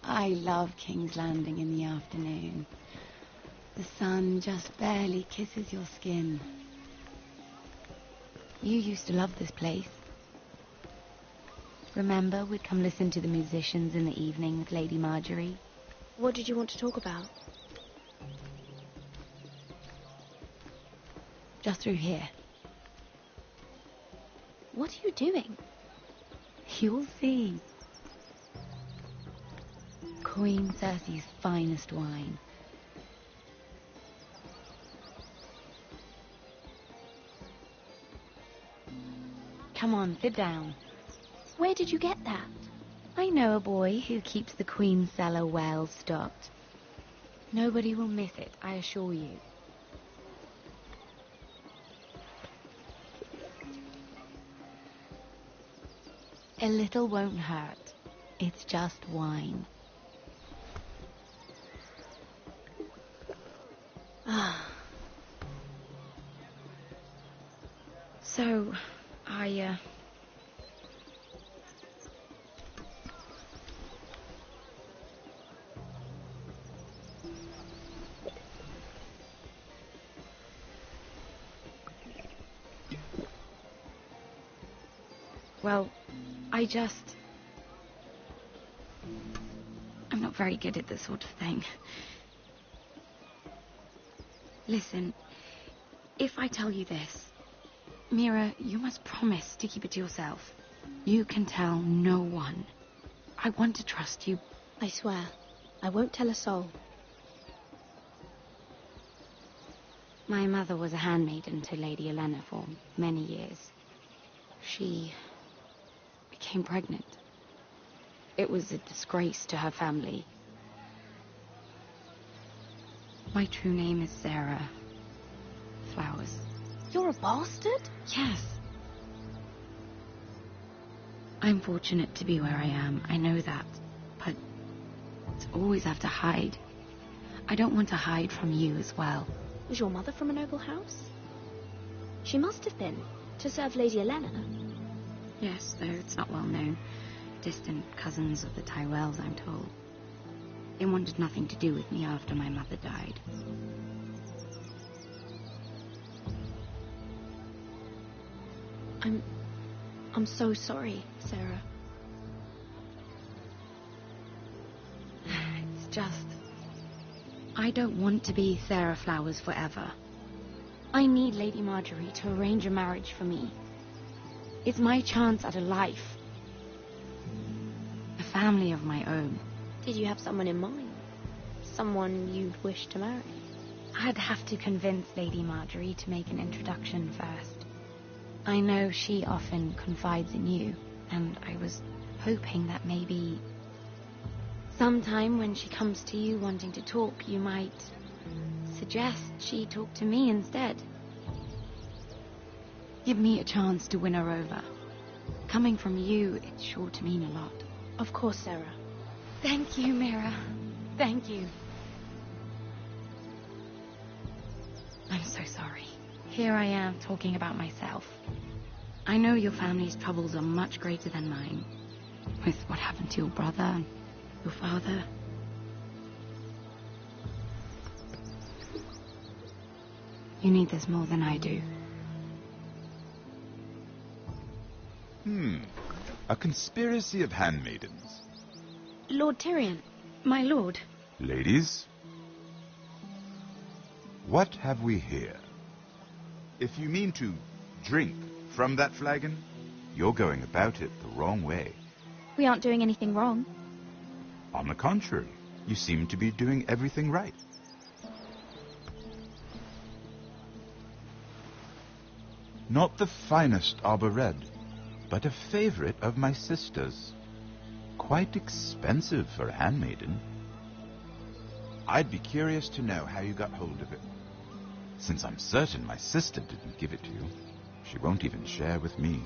I love King's Landing in the afternoon. The sun just barely kisses your skin. You used to love this place. Remember, we'd come listen to the musicians in the evening with Lady Marjorie? What did you want to talk about? Just through here. What are you doing? You'll see. Queen Cersei's finest wine. Come on, sit down. Where did you get that? I know a boy who keeps the Queen's cellar well stocked. Nobody will miss it, I assure you. A little won't hurt. It's just wine. Ah. So, Well, I'm not very good at this sort of thing. Listen, if I tell you this, Mira, you must promise to keep it to yourself. You can tell no one. I want to trust you. I swear, I won't tell a soul. My mother was a handmaiden to Lady Olenna for many years. She became pregnant. It was a disgrace to her family. My true name is Sarah Flowers. You're a bastard? Yes. I'm fortunate to be where I am, I know that. But to always have to hide. I don't want to hide from you as well. Was your mother from a noble house? She must have been, to serve Lady Olenna. Yes, though it's not well known. Distant cousins of the Tyrells, I'm told. They wanted nothing to do with me after my mother died. I'm so sorry, Sarah. It's just... I don't want to be Sarah Flowers forever. I need Lady Marjorie to arrange a marriage for me. It's my chance at a life. A family of my own. Did you have someone in mind? Someone you'd wish to marry? I'd have to convince Lady Marjorie to make an introduction first. I know she often confides in you, and I was hoping that maybe sometime when she comes to you wanting to talk, you might suggest she talk to me instead. Give me a chance to win her over. Coming from you, it's sure to mean a lot. Of course, Sarah. Thank you, Mira. Thank you. I'm so sorry. Here I am talking about myself. I know your family's troubles are much greater than mine. With what happened to your brother and your father. You need this more than I do. A conspiracy of handmaidens. Lord Tyrion, my lord. Ladies, what have we here? If you mean to drink from that flagon, you're going about it the wrong way. We aren't doing anything wrong. On the contrary, you seem to be doing everything right. Not the finest Arbor Red, but a favorite of my sister's. Quite expensive for a handmaiden. I'd be curious to know how you got hold of it. Since I'm certain my sister didn't give it to you, she won't even share with me.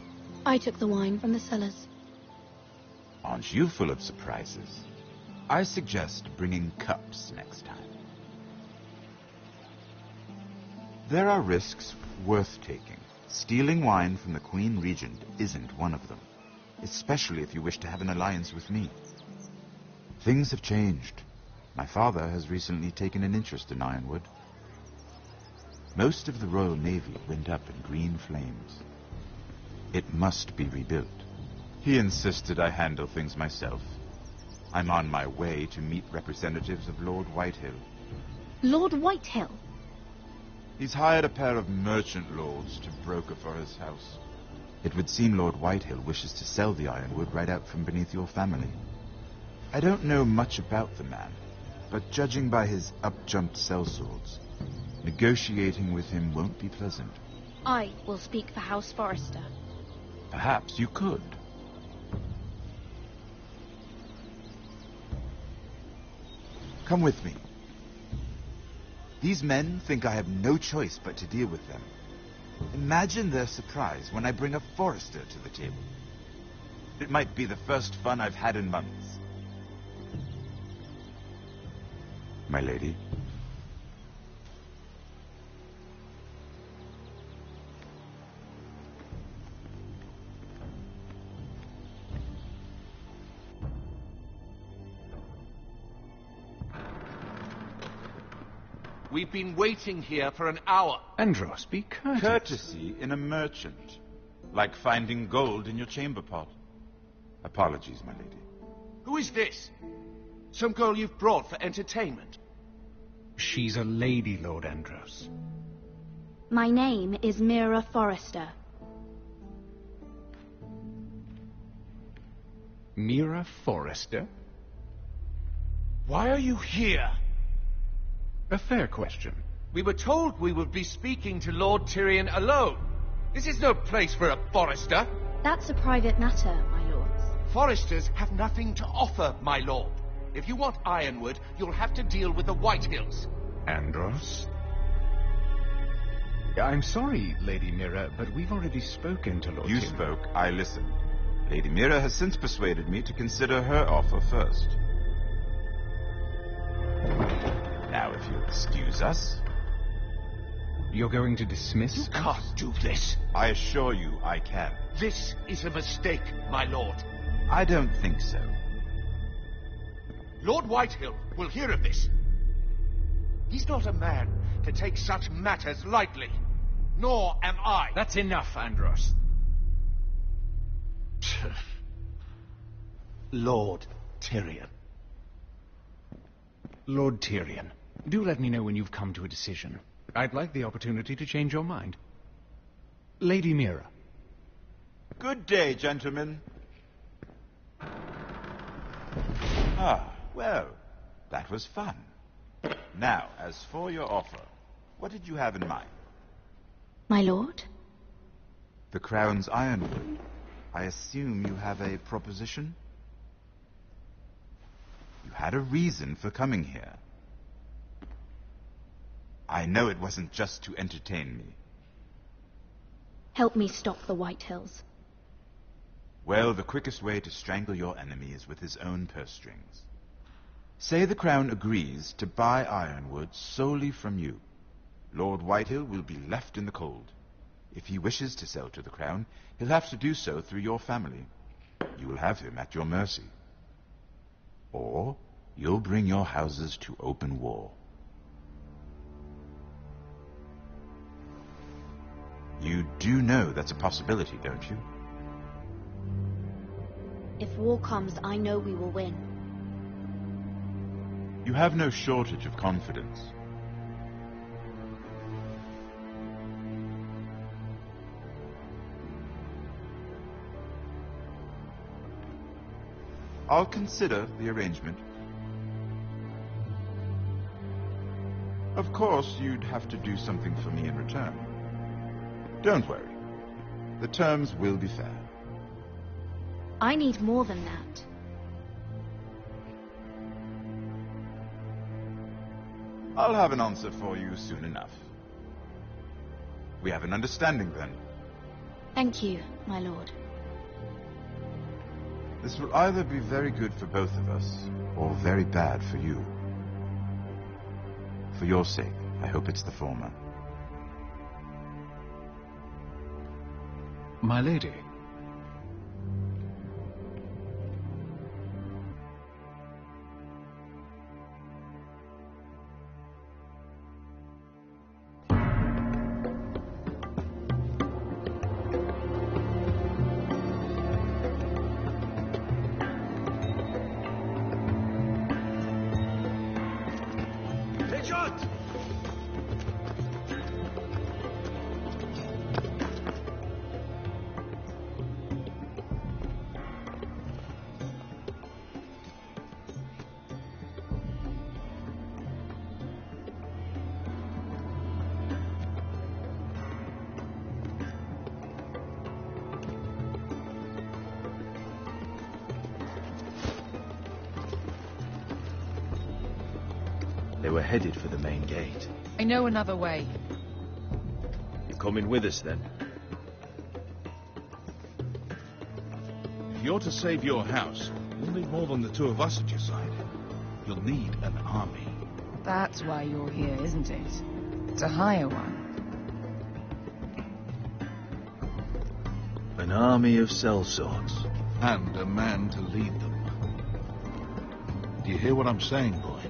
I took the wine from the cellars. Aren't you full of surprises? I suggest bringing cups next time. There are risks worth taking. Stealing wine from the Queen Regent isn't one of them, especially if you wish to have an alliance with me. Things have changed. My father has recently taken an interest in Ironwood. Most of the Royal Navy went up in green flames. It must be rebuilt. He insisted I handle things myself. I'm on my way to meet representatives of Lord Whitehill. Lord Whitehill? He's hired a pair of merchant lords to broker for his house. It would seem Lord Whitehill wishes to sell the Ironwood right out from beneath your family. I don't know much about the man, but judging by his up-jumped sellswords, negotiating with him won't be pleasant. I will speak for House Forrester. Perhaps you could. Come with me. These men think I have no choice but to deal with them. Imagine their surprise when I bring a Forrester to the table. It might be the first fun I've had in months. My lady. We've been waiting here for an hour. Andros, be courteous. Courtesy in a merchant. Like finding gold in your chamber pot. Apologies, my lady. Who is this? Some girl you've brought for entertainment? She's a lady, Lord Andros. My name is Mira Forrester. Mira Forrester? Why are you here? A fair question. We were told we would be speaking to Lord Tyrion alone. This is no place for a Forrester. That's a private matter, my lords. Forresters have nothing to offer, my lord. If you want Ironwood, you'll have to deal with the Whitehills. Andros? I'm sorry, Lady Mira, but we've already spoken to Lord You Tyrion. spoke, I listened. Lady Mira has since persuaded me to consider her offer first. Now, if you'll excuse us... You're going to dismiss You can't do this. I assure you I can. This is a mistake, my lord. I don't think so. Lord Whitehill will hear of this. He's not a man to take such matters lightly. Nor am I. That's enough, Andros. Lord Tyrion. Lord Tyrion, do let me know when you've come to a decision. I'd like the opportunity to change your mind. Lady Mira. Good day, gentlemen. Ah, well, that was fun. Now, as for your offer, what did you have in mind? My lord? The Crown's Ironwood. I assume you have a proposition? You had a reason for coming here. I know it wasn't just to entertain me. Help me stop the Whitehills. Well, the quickest way to strangle your enemy is with his own purse strings. Say the Crown agrees to buy Ironwood solely from you. Lord Whitehill will be left in the cold. If he wishes to sell to the Crown, he'll have to do so through your family. You will have him at your mercy. Or you'll bring your houses to open war. You do know that's a possibility, don't you? If war comes, I know we will win. You have no shortage of confidence. I'll consider the arrangement. Of course, you'd have to do something for me in return. Don't worry. The terms will be fair. I need more than that. I'll have an answer for you soon enough. We have an understanding then. Thank you, my lord. This will either be very good for both of us, or very bad for you. For your sake, I hope it's the former. My lady. They were headed for the main gate. I know another way. You're coming with us, then? If you're to save your house, you'll need more than the two of us at your side. You'll need an army. That's why you're here, isn't it? To hire one. An army of sellswords. And a man to lead them. Do you hear what I'm saying, boy?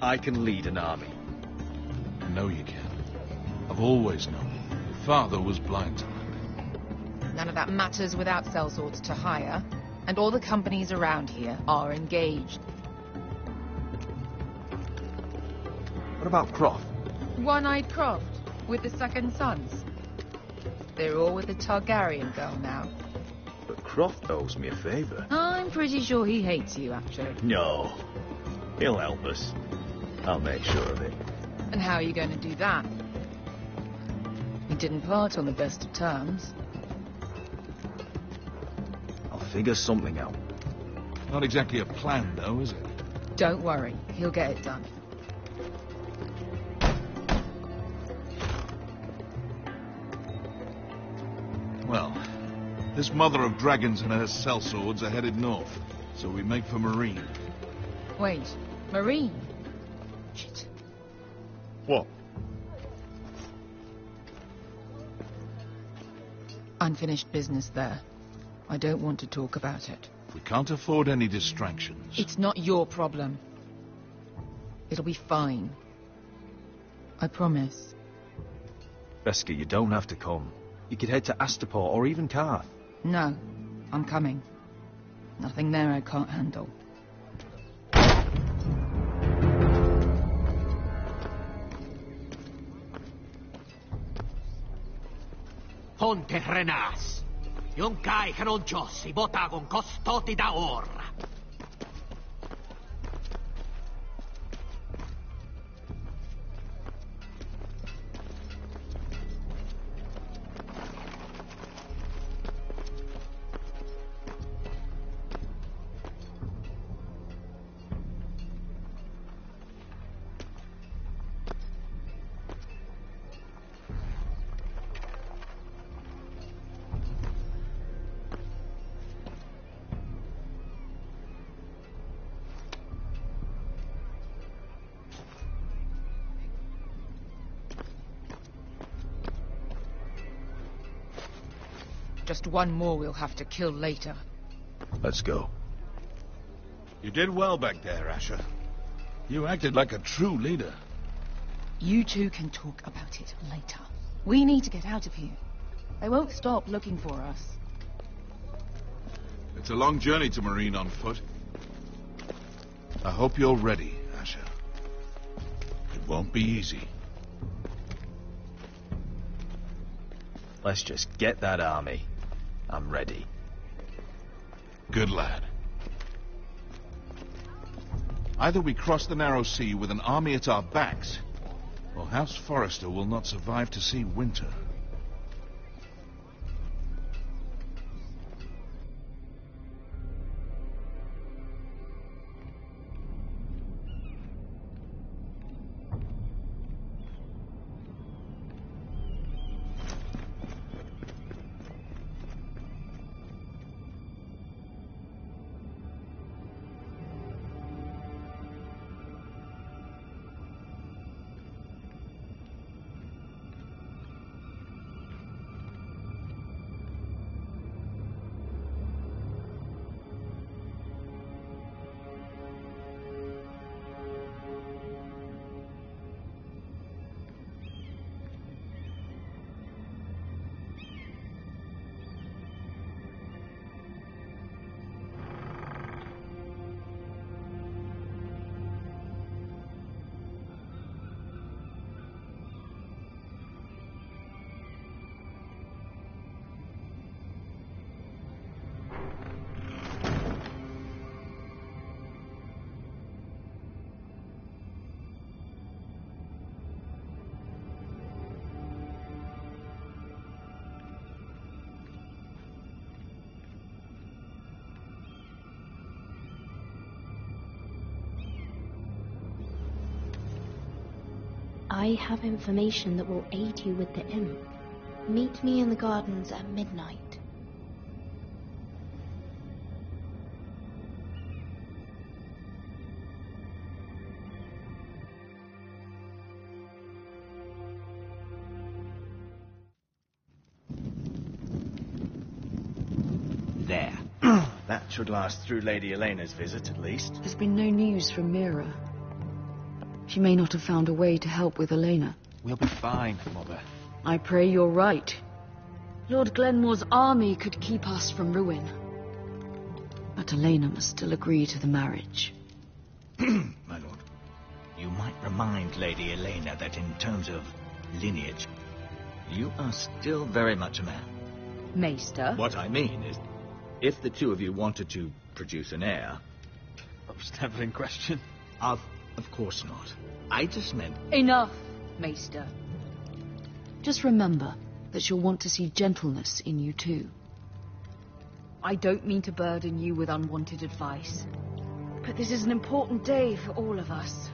I can lead an army. I know you can. I've always known. Your father was blind to that. None of that matters without sellswords to hire, and all the companies around here are engaged. What about Croft? One-eyed Croft, with the second sons. They're all with the Targaryen girl now. But Croft owes me a favour. I'm pretty sure he hates you, actually. No. He'll help us. I'll make sure of it. And how are you going to do that? We didn't part on the best of terms. I'll figure something out. Not exactly a plan, though, is it? Don't worry, he'll get it done. Well, this mother of dragons and her sellswords are headed north, so we make for Marine. Wait, Marine? Shit. What? Unfinished business there. I don't want to talk about it. We can't afford any distractions. It's not your problem. It'll be fine. I promise. Beskha, you don't have to come. You could head to Astapor or even Karth. No, I'm coming. Nothing there I can't handle. Ponte Renas. Yung kai kanon Diyos, ibotagong kostoti daor. Just one more we'll have to kill later. Let's go. You did well back there, Asher. You acted like a true leader. You two can talk about it later. We need to get out of here. They won't stop looking for us. It's a long journey to Marine on foot. I hope you're ready, Asher. It won't be easy. Let's just get that army. I'm ready. Good lad. Either we cross the narrow sea with an army at our backs, or House Forrester will not survive to see winter. I have information that will aid you with the imp. Meet me in the gardens at midnight. There. That should last through Lady Elena's visit, at least. There's been no news from Mira. She may not have found a way to help with Elena. We'll be fine, Mother. I pray you're right. Lord Glenmore's army could keep us from ruin. But Elena must still agree to the marriage. My lord, you might remind Lady Elena that in terms of lineage, you are still very much a man. Maester? What I mean is, if the two of you wanted to produce an heir... That was never in question. Of course not. I just meant... Enough, Maester. Just remember that you'll want to see gentleness in you too. I don't mean to burden you with unwanted advice, but this is an important day for all of us.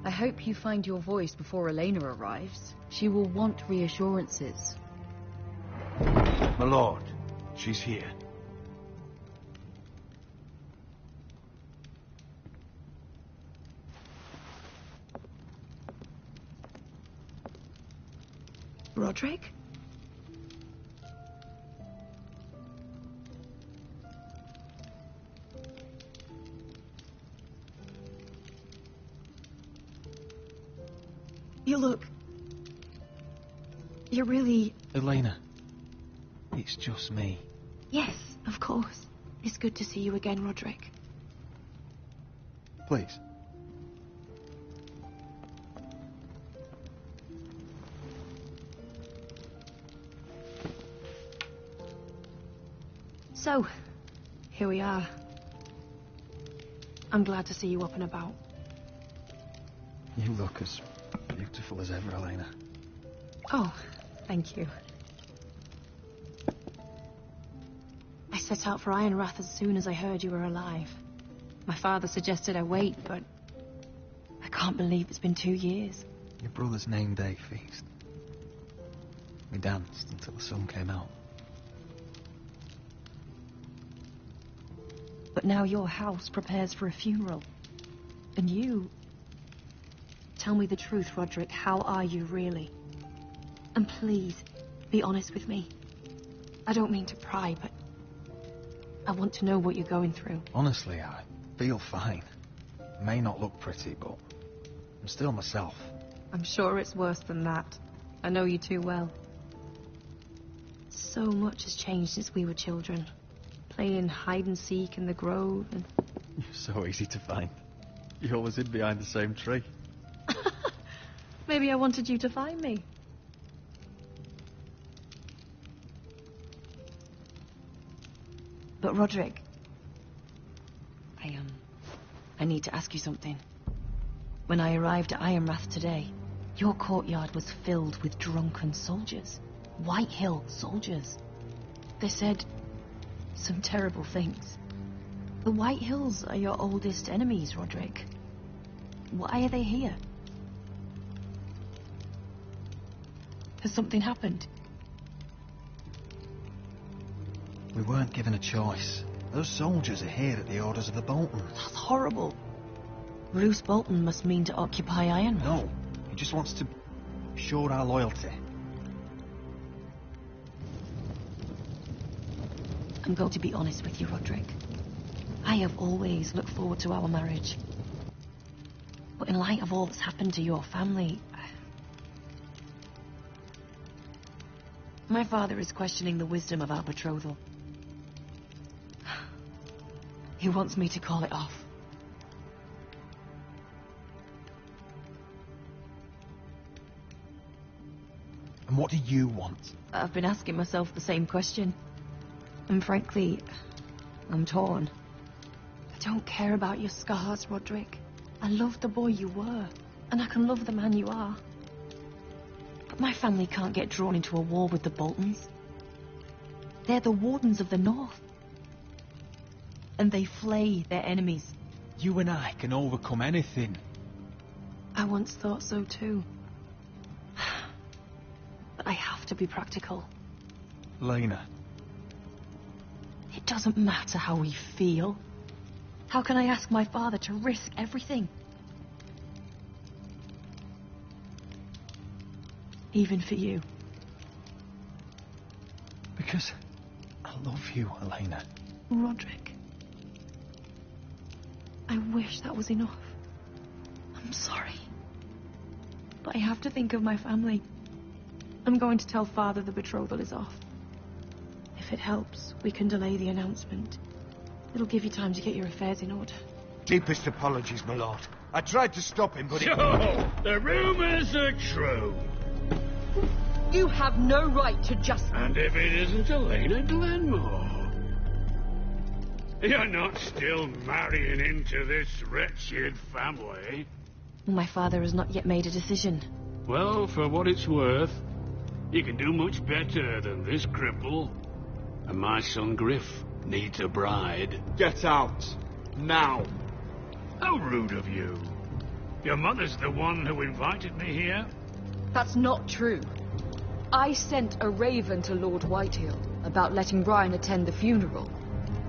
I hope you find your voice before Elena arrives. She will want reassurances. My lord, she's here. Roderick? You look... You're really... Elena, it's just me. Yes, of course. It's good to see you again, Roderick. Please. So, here we are. I'm glad to see you up and about. You look as beautiful as ever, Elena. Oh, thank you. I set out for Ironrath as soon as I heard you were alive. My father suggested I wait, but I can't believe it's been 2 years. Your brother's name day feast. We danced until the sun came out. But now your house prepares for a funeral. And you... Tell me the truth, Roderick. How are you, really? And please, be honest with me. I don't mean to pry, but... I want to know what you're going through. Honestly, I feel fine. May not look pretty, but I'm still myself. I'm sure it's worse than that. I know you too well. So much has changed since we were children. Playing hide-and-seek in the grove and... You're so easy to find. You always hid behind the same tree. Maybe I wanted you to find me. But Roderick... I need to ask you something. When I arrived at Ironrath today, your courtyard was filled with drunken soldiers. Whitehill soldiers. They said... some terrible things. The Whitehills are your oldest enemies, Roderick. Why are they here? Has something happened? We weren't given a choice. Those soldiers are here at the orders of the Boltons. That's horrible. Roose Bolton must mean to occupy Ironrath. No, he just wants to show our loyalty. I'm going to be honest with you, Roderick. I have always looked forward to our marriage. But in light of all that's happened to your family... My father is questioning the wisdom of our betrothal. He wants me to call it off. And what do you want? I've been asking myself the same question. And frankly, I'm torn. I don't care about your scars, Roderick. I love the boy you were, and I can love the man you are. But my family can't get drawn into a war with the Boltons. They're the Wardens of the North. And they flay their enemies. You and I can overcome anything. I once thought so too. But I have to be practical. Lena. It doesn't matter how we feel. How can I ask my father to risk everything? Even for you. Because I love you, Elena. Roderick. I wish that was enough. I'm sorry. But I have to think of my family. I'm going to tell Father the betrothal is off. If it helps, we can delay the announcement. It'll give you time to get your affairs in order. Deepest apologies, my lord. I tried to stop him, but So, the rumours are true. You have no right to just... And if it isn't Elena Glenmore? You're not still marrying into this wretched family? My father has not yet made a decision. Well, for what it's worth, you can do much better than this cripple. And my son Griff needs a bride. Get out. Now. How rude of you. Your mother's the one who invited me here. That's not true. I sent a raven to Lord Whitehill about letting Brian attend the funeral.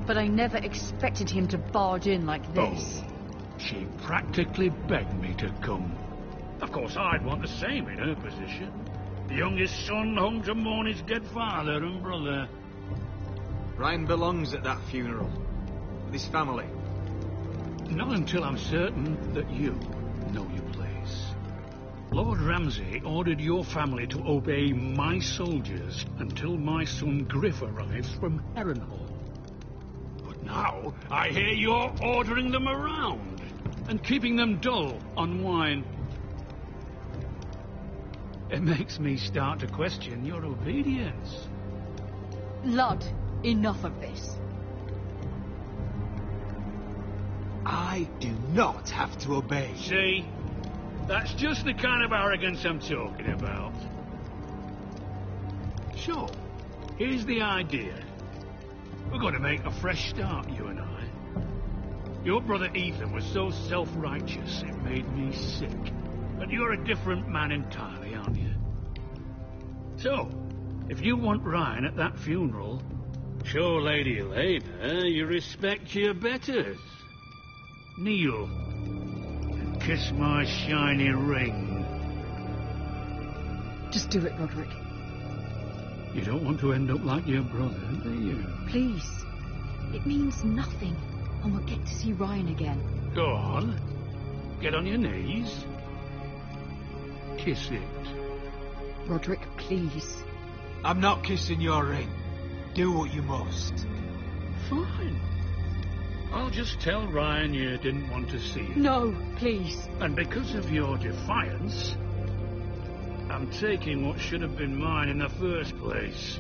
But I never expected him to barge in like this. Oh, she practically begged me to come. Of course, I'd want the same in her position. The youngest son home to mourn his dead father and brother. Ryan belongs at that funeral. With his family. Not until I'm certain that you know your place. Lord Ramsay ordered your family to obey my soldiers until my son Griff arrives from Harrenhal. But now, I hear you're ordering them around and keeping them dull on wine. It makes me start to question your obedience. Lud, enough of this. I do not have to obey. See? That's just the kind of arrogance I'm talking about. So, here's the idea. We're going to make a fresh start, you and I. Your brother Ethan was so self-righteous it made me sick. But you're a different man entirely, aren't you? So, if you want Ryan at that funeral, show Lady Elena you respect your betters. Kneel and kiss my shiny ring. Just do it, Roderick. You don't want to end up like your brother, do you? Please. It means nothing. And we'll get to see Ryan again. Go on. Get on your knees. Kiss it. Roderick, please. I'm not kissing your ring. Do what you must. Fine. I'll just tell Ryan you didn't want to see him. No, please. And because of your defiance, I'm taking what should have been mine in the first place.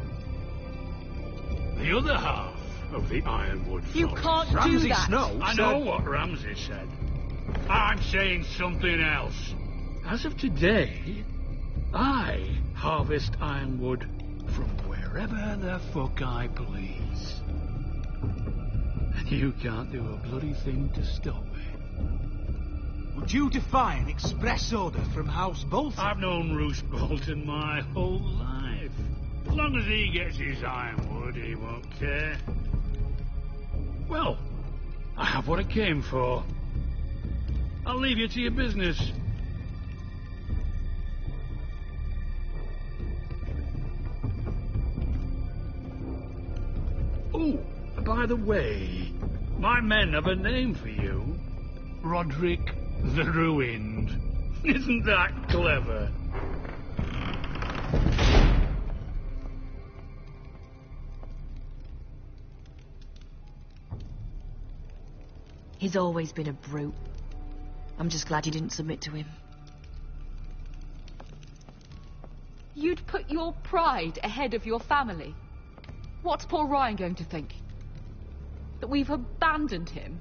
The other half of the Ironwood Forest. You can't do that. Snow I know what Ramsay said. I'm saying something else. As of today, I harvest ironwood from wherever the fuck I please. And you can't do a bloody thing to stop me. Would you defy an express order from House Bolton? I've known Roose Bolton my whole life. As long as he gets his ironwood, he won't care. Well, I have what I came for. I'll leave you to your business. Oh, by the way, my men have a name for you. Roderick the Ruined. Isn't that clever? He's always been a brute. I'm just glad you didn't submit to him. You'd put your pride ahead of your family. What's poor Ryan going to think? That we've abandoned him?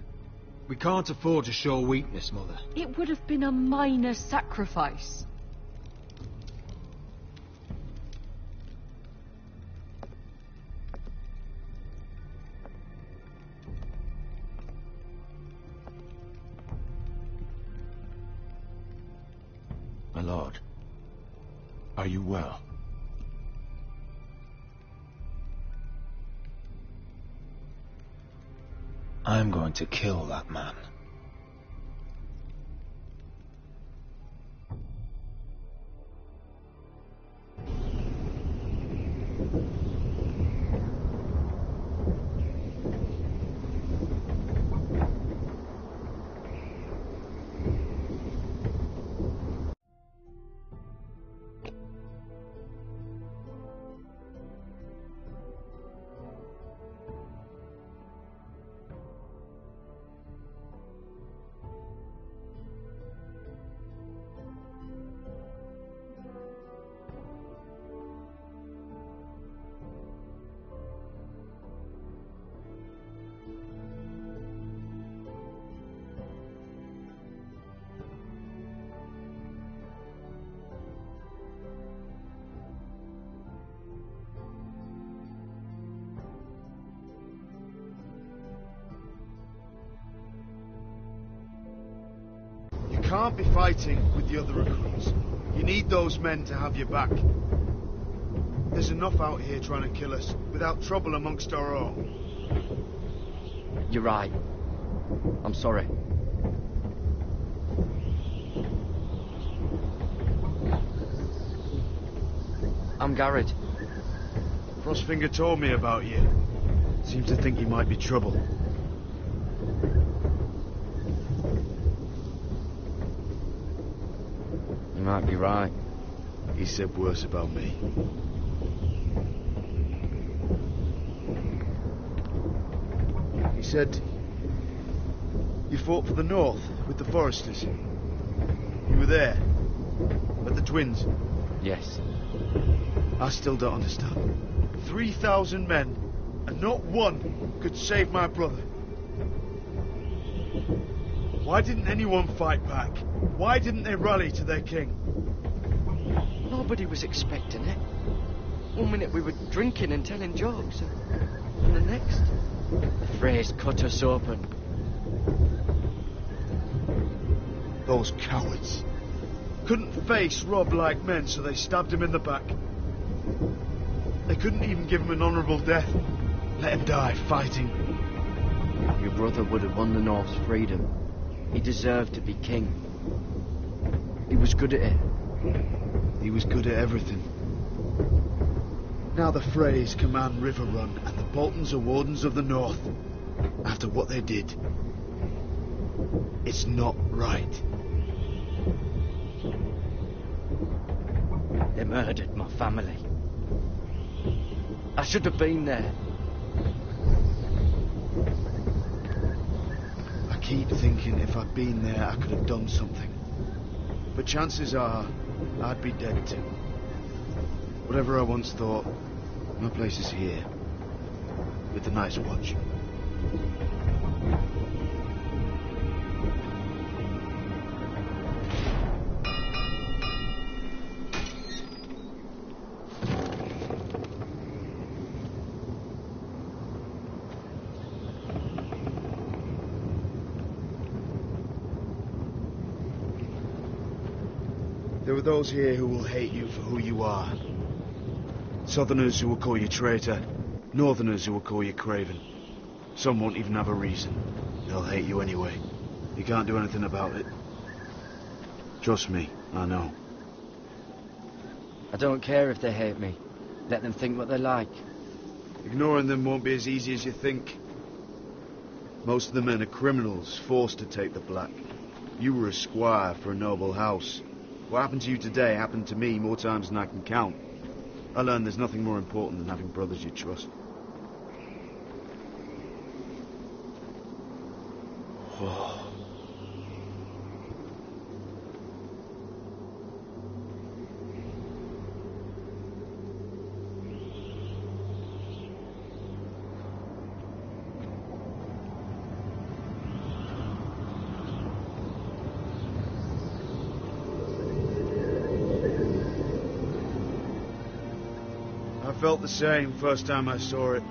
We can't afford to show weakness, Mother. It would have been a minor sacrifice. Are you well? I'm going to kill that man. You can't be fighting with the other recruits. You need those men to have your back. There's enough out here trying to kill us without trouble amongst our own. You're right. I'm sorry. I'm Garrett. Frostfinger told me about you. Seemed to think you might be trouble. You might be right. He said worse about me. He said you fought for the North with the Foresters. You were there at the Twins. Yes. I still don't understand. 3,000 men, and not one could save my brother. Why didn't anyone fight back? Why didn't they rally to their king? Nobody was expecting it. One minute we were drinking and telling jokes, and the next, the Freys cut us open. Those cowards. Couldn't face Robb like men, so they stabbed him in the back. They couldn't even give him an honourable death. Let him die fighting. Your brother would have won the North's freedom. He deserved to be king. He was good at it. He was good at everything. Now the Freys command Riverrun, and the Boltons are wardens of the North. After what they did, it's not right. They murdered my family. I should have been there. I keep thinking if I'd been there, I could have done something. But chances are, I'd be dead too. Whatever I once thought, my place is here. With the Night's Watch. There are those here who will hate you for who you are. Southerners who will call you traitor. Northerners who will call you craven. Some won't even have a reason. They'll hate you anyway. You can't do anything about it. Trust me, I know. I don't care if they hate me. Let them think what they like. Ignoring them won't be as easy as you think. Most of the men are criminals, forced to take the black. You were a squire for a noble house. What happened to you today happened to me more times than I can count. I learned there's nothing more important than having brothers you trust. I felt the same first time I saw it.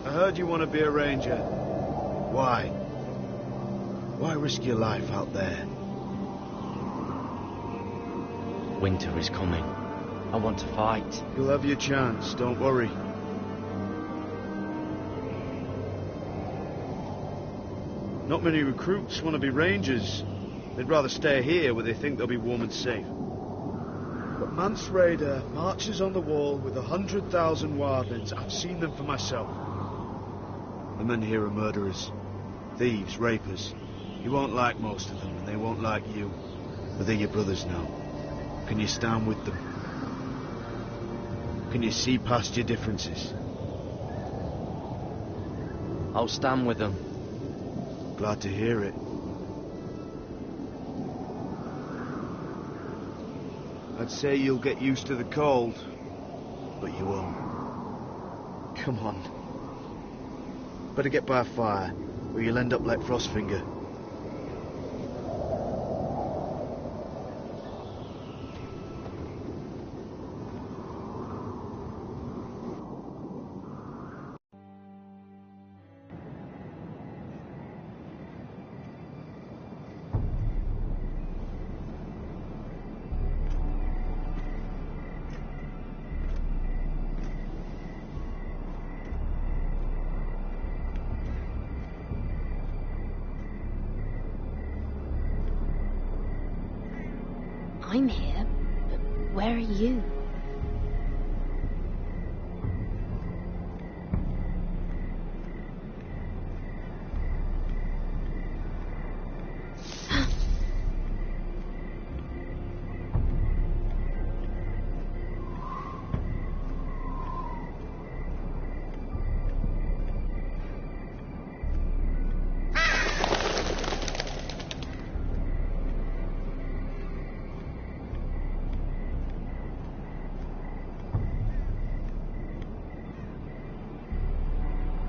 I heard you want to be a ranger. Why? Why risk your life out there? Winter is coming. I want to fight. You'll have your chance, don't worry. Not many recruits want to be rangers. They'd rather stay here where they think they'll be warm and safe. But Mance Rayder marches on the wall with 100,000 wildlings. I've seen them for myself. The men here are murderers, thieves, rapers. You won't like most of them, and they won't like you. But they're your brothers now. Can you stand with them? Can you see past your differences? I'll stand with them. Glad to hear it. I'd say you'll get used to the cold, but you won't. Come on. Better get by a fire, or you'll end up like Frostfinger. I'm here, but where are you?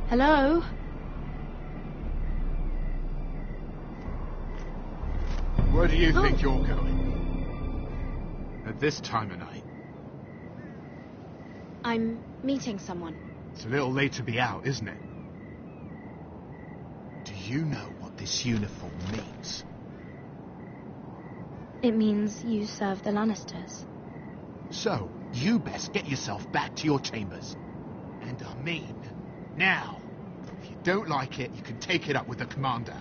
Hello? Where do you think you're going? At this time of night? I'm meeting someone. It's a little late to be out, isn't it? Do you know what this uniform means? It means you serve the Lannisters. So, you best get yourself back to your chambers. And I mean, now. If you don't like it, you can take it up with the commander.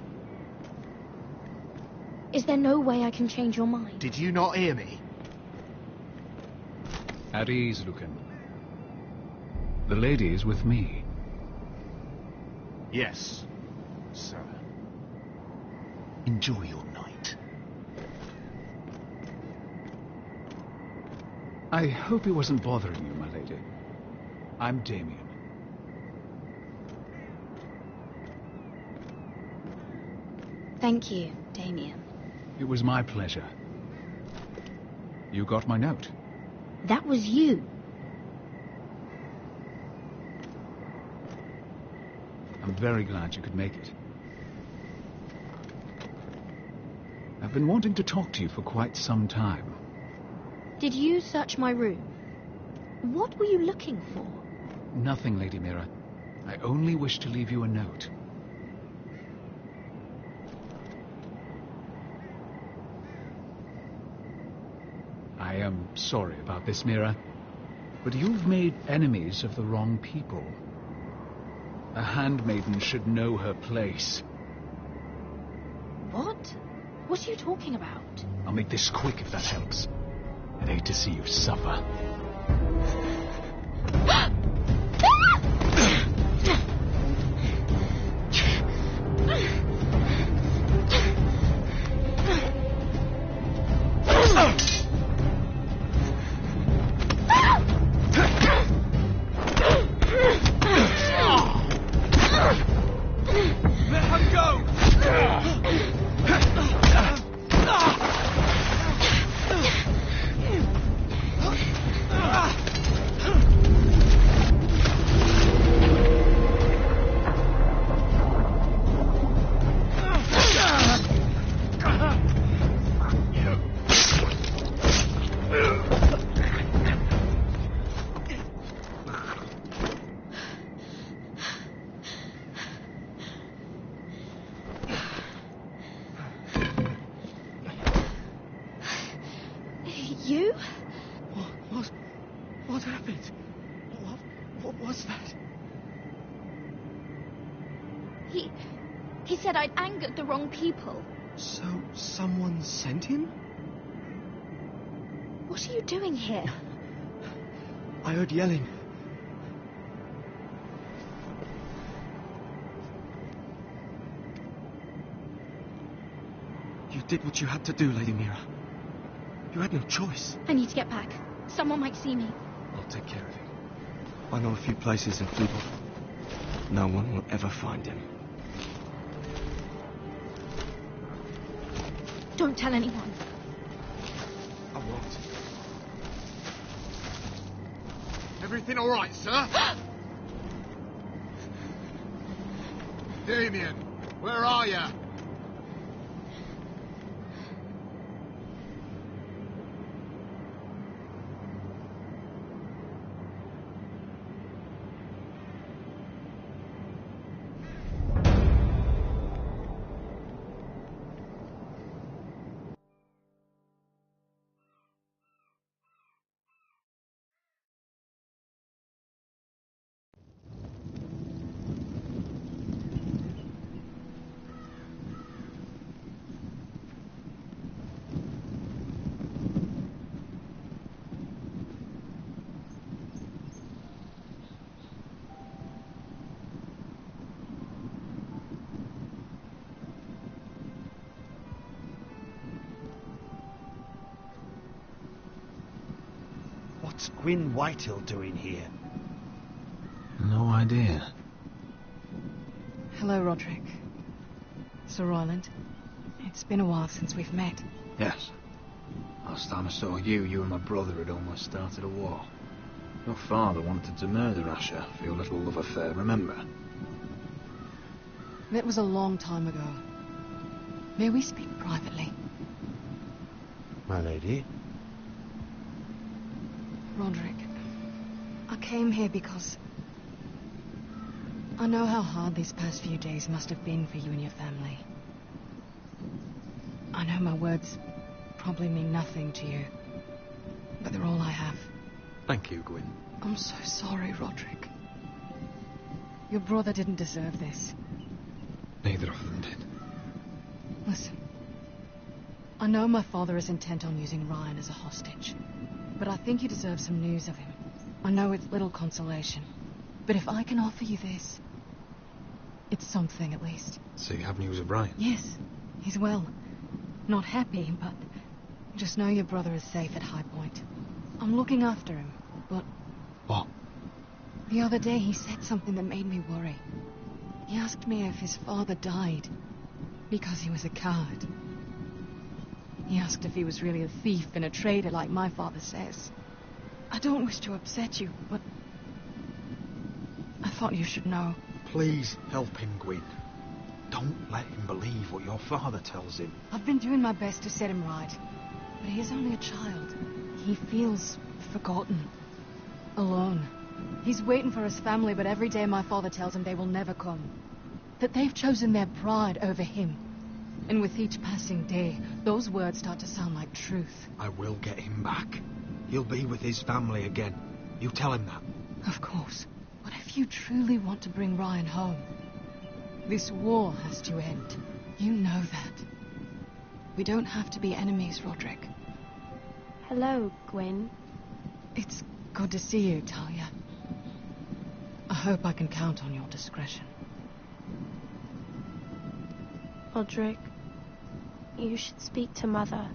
Is there no way I can change your mind? Did you not hear me? At ease, Lucan. The lady is with me. Yes, sir. Enjoy your night. I hope it wasn't bothering you, my lady. I'm Damien. Thank you, Damien. It was my pleasure. You got my note. That was you. I'm very glad you could make it. I've been wanting to talk to you for quite some time. Did you search my room? What were you looking for? Nothing, Lady Mira. I only wish to leave you a note. I am sorry about this, Mira, but you've made enemies of the wrong people. A handmaiden should know her place. What? What are you talking about? I'll make this quick if that helps. I'd hate to see you suffer. What happened? What was that? He said I'd angered the wrong people. So, someone sent him? What are you doing here? I heard yelling. You did what you had to do, Lady Mira. You had no choice. I need to get back. Someone might see me. I'll take care of it. I know a few places in Fleetwood. No one will ever find him. Don't tell anyone. I won't. Everything all right, sir? Damien, where are you? What's Gwyn Whitehill doing here? No idea. Hello, Roderick. Sir Roland. It's been a while since we've met. Yes. Last time I saw you and my brother had almost started a war. Your father wanted to murder Asher for your little love affair, remember? That was a long time ago. May we speak privately? My lady? Roderick, I came here because I know how hard these past few days must have been for you and your family. I know my words probably mean nothing to you, but they're all I have. Thank you, Gwyn. I'm so sorry, Roderick. Your brother didn't deserve this. Neither of them did. Listen, I know my father is intent on using Ryan as a hostage, but I think you deserve some news of him. I know it's little consolation, but if I can offer you this, it's something at least. So you have news of Ryan? Yes, he's well. Not happy, but just know your brother is safe at High Point. I'm looking after him, but... What? The other day he said something that made me worry. He asked me if his father died because he was a coward. He asked if he was really a thief and a traitor like my father says. I don't wish to upset you, but I thought you should know. Please help him, Gwyn. Don't let him believe what your father tells him. I've been doing my best to set him right, but he is only a child. He feels forgotten, alone. He's waiting for his family, but every day my father tells him they will never come. That they've chosen their pride over him. And with each passing day, those words start to sound like truth. I will get him back. He'll be with his family again. You tell him that. Of course. But if you truly want to bring Ryan home, this war has to end. You know that. We don't have to be enemies, Roderick. Hello, Gwyn. It's good to see you, Talia. I hope I can count on your discretion. Roderick, you should speak to Mother.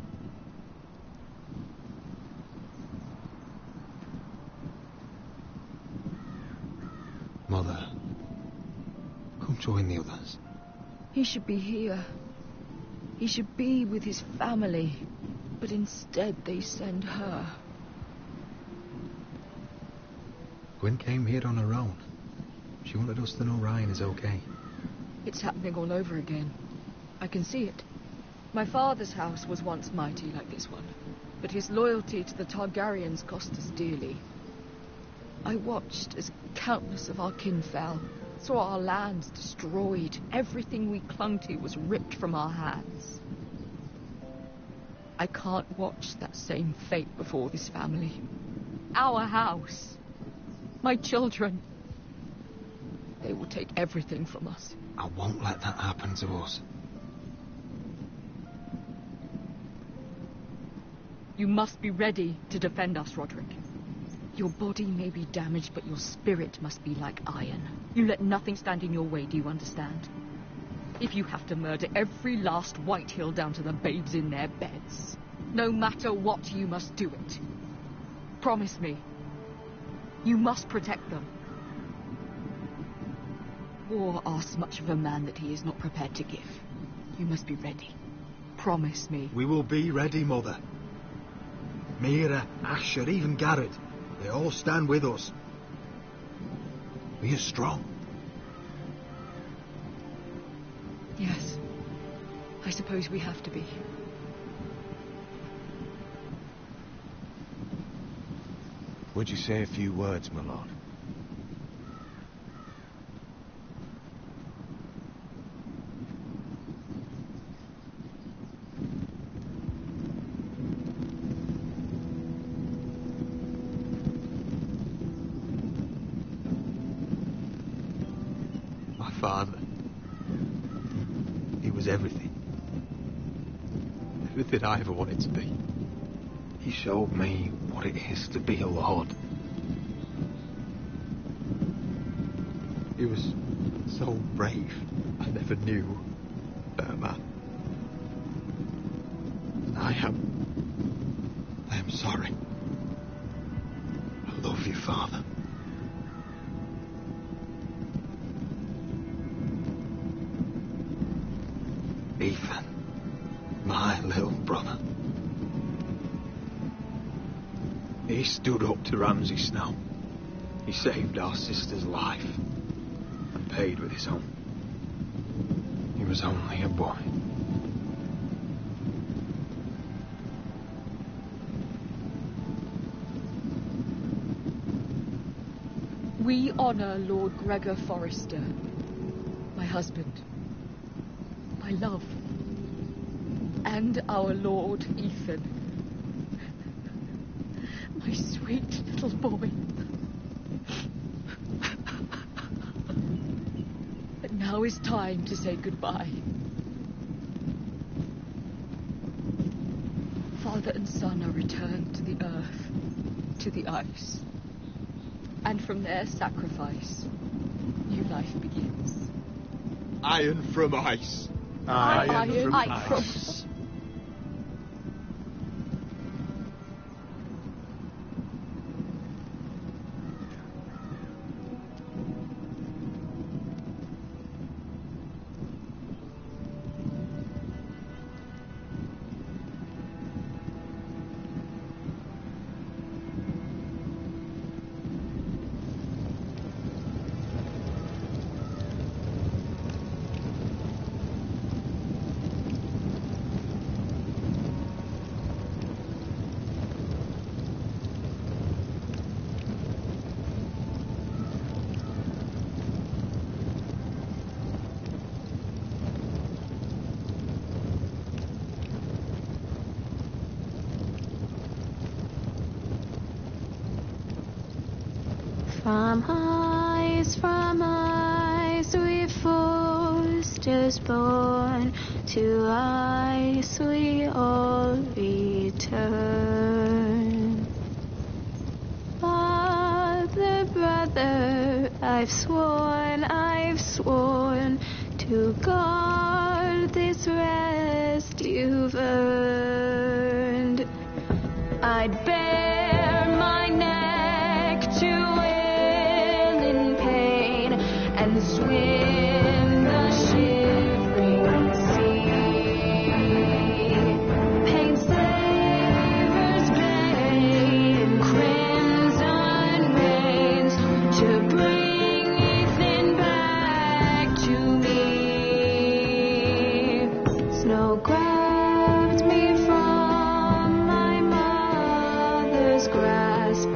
Mother, come join the others. He should be here. He should be with his family. But instead they send her. Gwyn came here on her own. She wanted us to know Ryan is okay. It's happening all over again. I can see it. My father's house was once mighty like this one, but his loyalty to the Targaryens cost us dearly. I watched as countless of our kin fell, saw our lands destroyed, everything we clung to was ripped from our hands. I can't watch that same fate before this family. our house. My children. They will take everything from us. I won't let that happen to us. You must be ready to defend us, Roderick. Your body may be damaged, but your spirit must be like iron. You let nothing stand in your way, do you understand? If you have to murder every last Whitehill down to the babes in their beds, no matter what, you must do it. Promise me. You must protect them. War asks much of a man that he is not prepared to give. You must be ready. Promise me. We will be ready, Mother. Mira, Asher, even Garrett. They all stand with us. We are strong. Yes. I suppose we have to be. Would you say a few words, my lord? My father. He was everything. Everything I ever wanted to be. He showed me what it is to be a lord. He was so brave, I never knew a man. And I am sorry. I love you, Father. Ethan, my little brother. He stood up to Ramsay Snow. He saved our sister's life and paid with his own. He was only a boy. We honor Lord Gregor Forrester, my husband, my love, and our Lord Ethan, my sweet little boy. But now is time to say goodbye. Father and son are returned to the earth, to the ice. And from their sacrifice, new life begins. Iron from ice. Iron from ice. From ice we Forsters born, to ice we all return. Father, brother, I've sworn to guard this rest you've earned. I'd bare my neck to and swim the shivering sea. Paint savers bay in crimson rains to bring Ethan back to me. Snow grabbed me from my mother's grasp.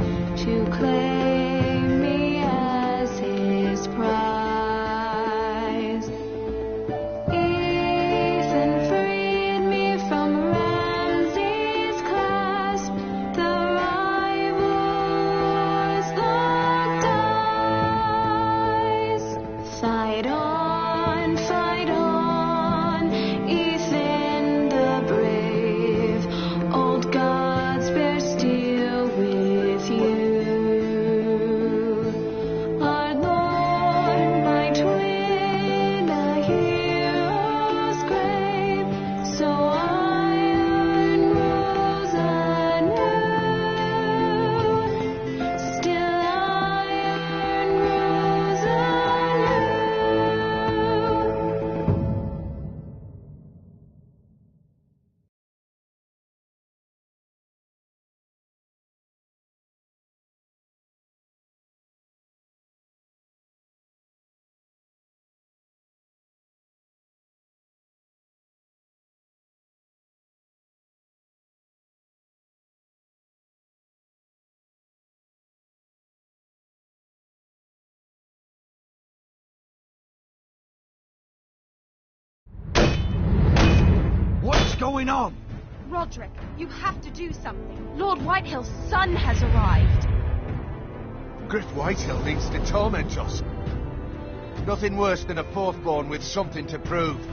going on? Roderick, you have to do something. Lord Whitehill's son has arrived. Griff Whitehill needs to torment us. Nothing worse than a fourthborn with something to prove.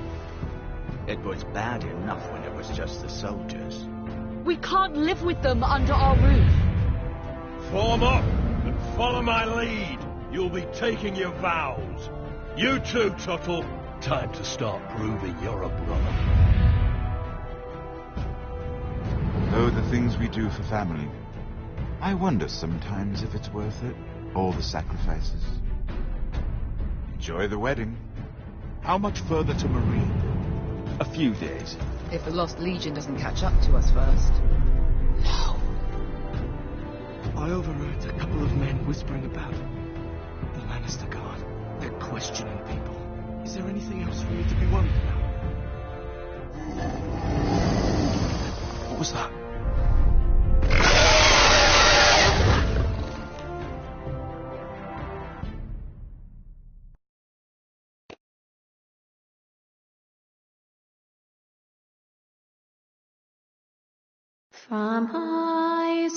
It was bad enough when it was just the soldiers. We can't live with them under our roof. Form up and follow my lead. You'll be taking your vows. You too, Tuttle. Time to start proving you're a brother. Oh, the things we do for family. I wonder sometimes if it's worth it. All the sacrifices. Enjoy the wedding. How much further to Marine? A few days. If the Lost Legion doesn't catch up to us first. No. I overheard a couple of men whispering about the Lannister Guard. They're questioning people. Is there anything else we need to be worried about? What was that? From high